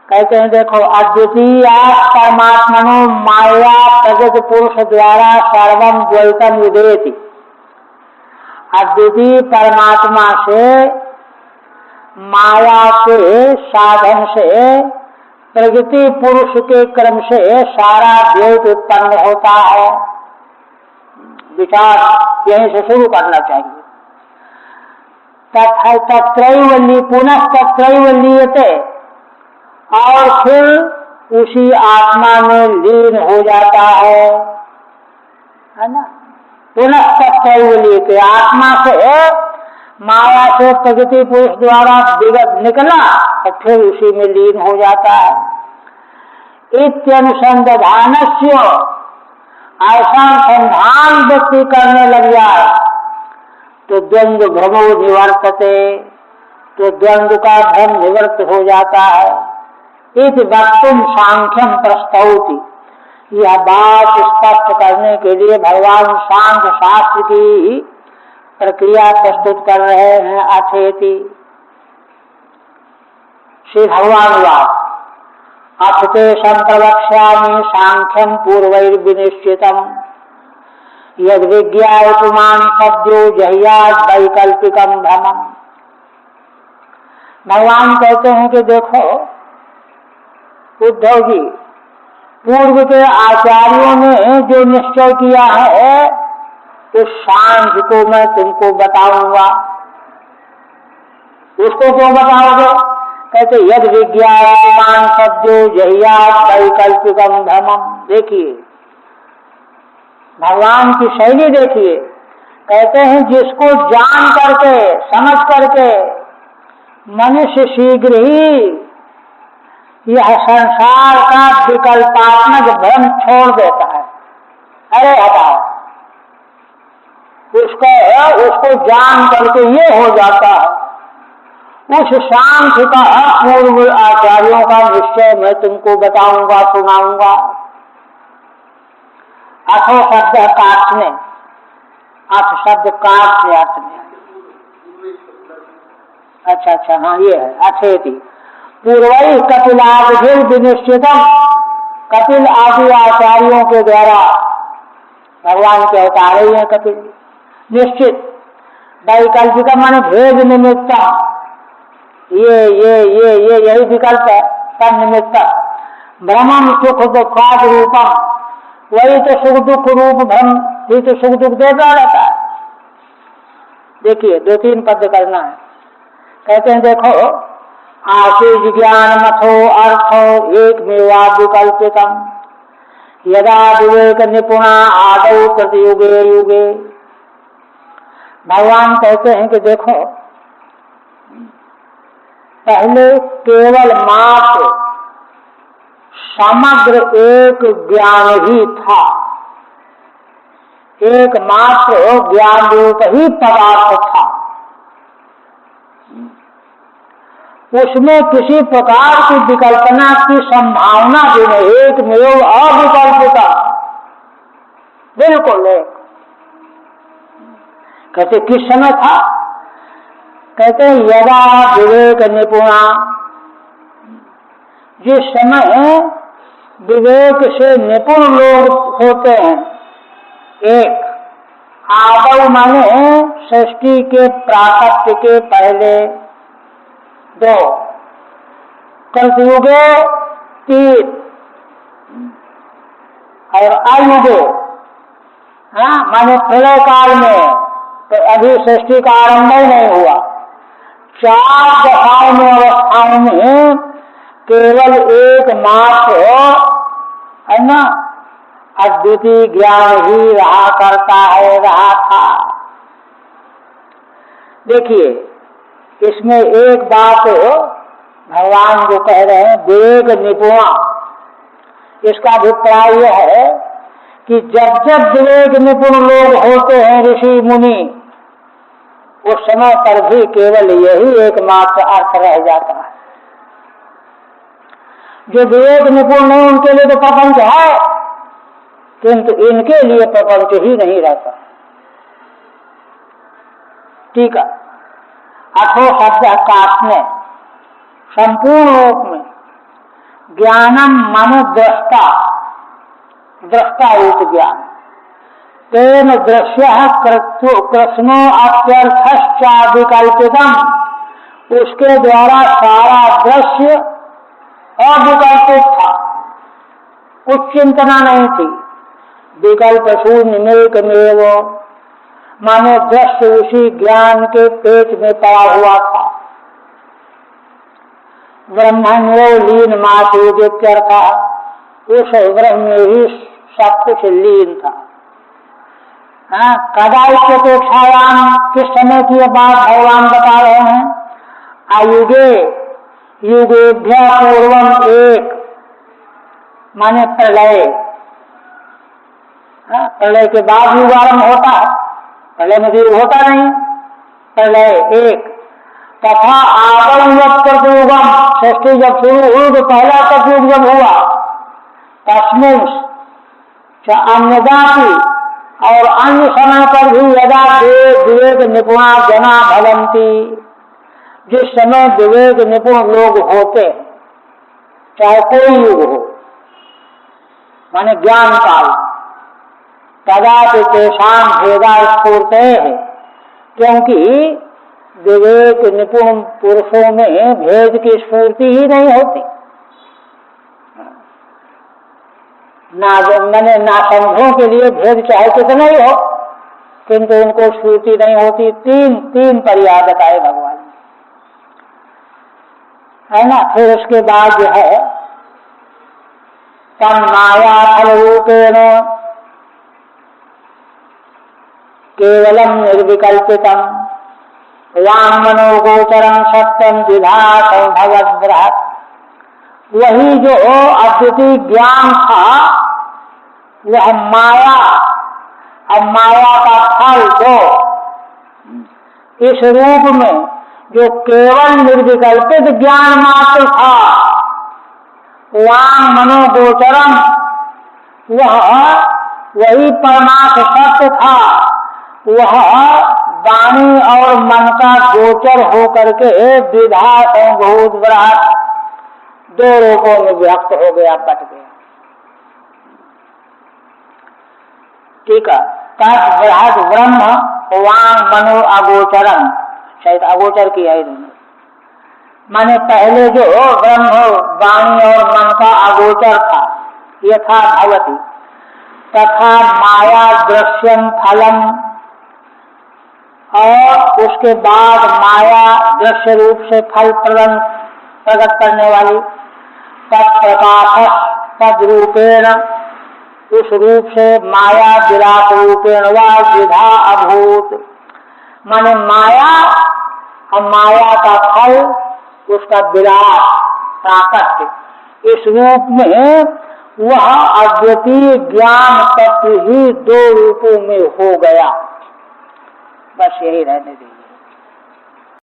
कहते हैं देखो, अद्वितीय परमात्मनो माया प्रगत पुरुष द्वारा सर्वम द्वैतम विदेति। अद्वितीय परमात्मा से माया के साधन से प्रगति पुरुष के क्रम से सारा द्वैत उत्पन्न होता है। विचार यहीं से शुरू करना चाहिए। तत्रैव पुनः तत्रैव लीयते, और फिर उसी आत्मा में लीन हो जाता है ना। पुनः तत्रैव लीयते, आत्मा से माया से प्रगति पुरुष द्वारा विगत निकला और फिर उसी में लीन हो जाता है। इत्यनुसंधानस्य, ऐसा संधान व्यक्ति करने लग जाए तो द्वंद्व भ्रमो निवर्तते, तो द्वंद्व का भ्रम निवृत्त हो जाता है। इति वक्तुम सांख्यम प्रस्तौति, यह बात स्पष्ट करने के लिए भगवान सांख्य शास्त्र की प्रक्रिया प्रस्तुत कर रहे हैं। अथेति, श्री भगवान वाक अथ ते संप्रवक्ष्यामि सांख्यं पूर्वैर्विनिश्चितम् यद विज्ञायतुमान् सद्यो जह्यात् वैकल्पिकं भ्रमम्। भगवान कहते हैं कि देखो उद्धव जी, पूर्व के आचार्यों ने जो निश्चय किया है उस सांख्य को मैं तुमको बताऊंगा। उसको क्यों बताओगे? कहते यद विज्ञान सद्यो जह्यात् वैकल्पिकम भ्रमम्। देखिए भगवान की शैली देखिए, कहते हैं जिसको जान करके समझ करके मनुष्य शीघ्र ही यह संसार का विकल्पात्मक भ्रम छोड़ देता है। अरे हटाओ, उसको जान करके ये हो जाता है। उस सांख्य का पूर्व आचार्यों का निश्चय मैं तुमको बताऊंगा, सुनाऊंगा। अथो शब्द काटने, अथ शब्द काटने अर्थ में। अच्छा, हाँ ये है अथेति पूर्वई कपिलादि विनिश्चितम। कपिल आदि आचार्यों के द्वारा भगवान के अवतार ही है कपिल, निश्चित। वैकल्पिक माने भेद निमित्त, ये यही विकल्प है, तन निमित्त। भ्रमम सुख दुखाद रूपम, वही तो सुख दुख रूप भ्रम ही तो सुख दुख देता रहता है। देखिए 2-3 पद करना है। कहते हैं देखो आशीष ज्ञान मथो अर्थो एक मेवा विकल्पितम यदा विवेक निपुणा आदौ प्रतियुगे युगे। भगवान कहते हैं कि देखो पहले केवल मात्र समग्र एक ज्ञान ही था, एक मात्र ज्ञान रूप ही पदार्थ था। उसमें किसी प्रकार की विकल्पना की संभावना भी नहीं, एक मेव अविकल्पिता, बिल्कुल एक। कहते किस समय था? कहते यदा विवेक निपुणा, जिस समय विवेक से निपुण लोग होते हैं। एक आदौ माने सृष्टि के प्राकट्य के पहले, 2 कलयुगे, 3 और अयुगे, हाँ माने प्रलय काल में, तो अभी सृष्टि का आरंभ ही नहीं हुआ। 4 दशाओं में अवस्थाओं में केवल एक मात्र है ना अद्वितीय ज्ञान ही रहा करता है, रहा था। देखिए इसमें एक बात भगवान जो कह रहे हैं विवेक निपुणा, इसका अभिप्राय यह है कि जब जब विवेक निपुण लोग होते हैं ऋषि मुनि, उस समय पर भी केवल यही एकमात्र अर्थ रह जाता है। जो विवेक निपुण नहीं उनके लिए तो प्रपंच है, किंतु इनके लिए प्रपंच ही नहीं रहता। ठीक है। अथो शब्द काटने, संपूर्ण रूप में ज्ञानम मन दृष्टा, दृष्टा रूप ज्ञान। तेन दृश्य कृष्णो अत्यर्थश्चाविकल्पितम, उसके द्वारा सारा दृश्य अविकल्पित था, कुछ चिंतना नहीं थी। विकल्प शून्यमेकमेव, माने दृश्य उसी ज्ञान के पेट में पड़ा हुआ था। ब्रह्मण्यो लीन मासूदित्यर्थ, उस ब्रह्म में ही सब कुछ लीन था। कदाचिदेक्षायाम, किस समय की बात भगवान बता रहे हैं? आयुगे, युगेभ्य पूर्वम एक, माने प्रलय। प्रलय के बाद युग आरंभ होता है, प्रलय में युग होता नहीं। प्रलय एक, तथा आगम कलयुगम, सृष्टि जब शुरू हुई तो पहला कलयुग जब हुआ, तस्मिन् अन्यदापि, और अन्य समय पर भी यदा विवेक निपुणा जना भवंती, जिस समय विवेक निपुण लोग होते हैं, चाहे कोई युग हो, माने ज्ञान काल, तदापि तेषां भेदा स्फूर्ते है, क्योंकि विवेक निपुण पुरुषों में भेद की स्फूर्ति ही नहीं होती। मैंने नासमझों के लिए भेद चाहे कितना ही हो, किंतु उनको स्फूर्ति नहीं होती। तीन पर्याय बताए भगवान ने, है ना। फिर उसके बाद जो है तम माया फल रूपेण केवलम निर्विकल्पितम वांग मनोगोचरम सत्यम विधात भगवद्। वही जो अद्वितीय ज्ञान था वह माया, अब माया का फल जो इस रूप में जो केवल निर्विकल्पित ज्ञान मात्र था, वांग मनोगोचरम, वही परमार्थ सत्य था, वह वाणी और मन का गोचर होकर के द्विधा संभूत बृहत दो रूपों में व्यक्त हो गया, बट गया। ठीक है, तत् बृहत ब्रह्म वांग मनो अगोचरम, शायद अगोचर किया है इन्होंने, माने पहले जो ब्रह्म वाणी और मन का अगोचर था, यथा भवति, तथा माया दृश्यम फलम, और उसके बाद माया दृश्य रूप से फल प्रकट करने वाली, तत्प्रकाश तद्रूपेण, उस रूप से माया विराट रूपेण व विधा अभूत, माने माया और माया का फल उसका विराट प्राकट्य, इस रूप में वह अद्वितीय ज्ञान तत्व ही दो रूपों में हो गया। बस यही रहने दीजिए।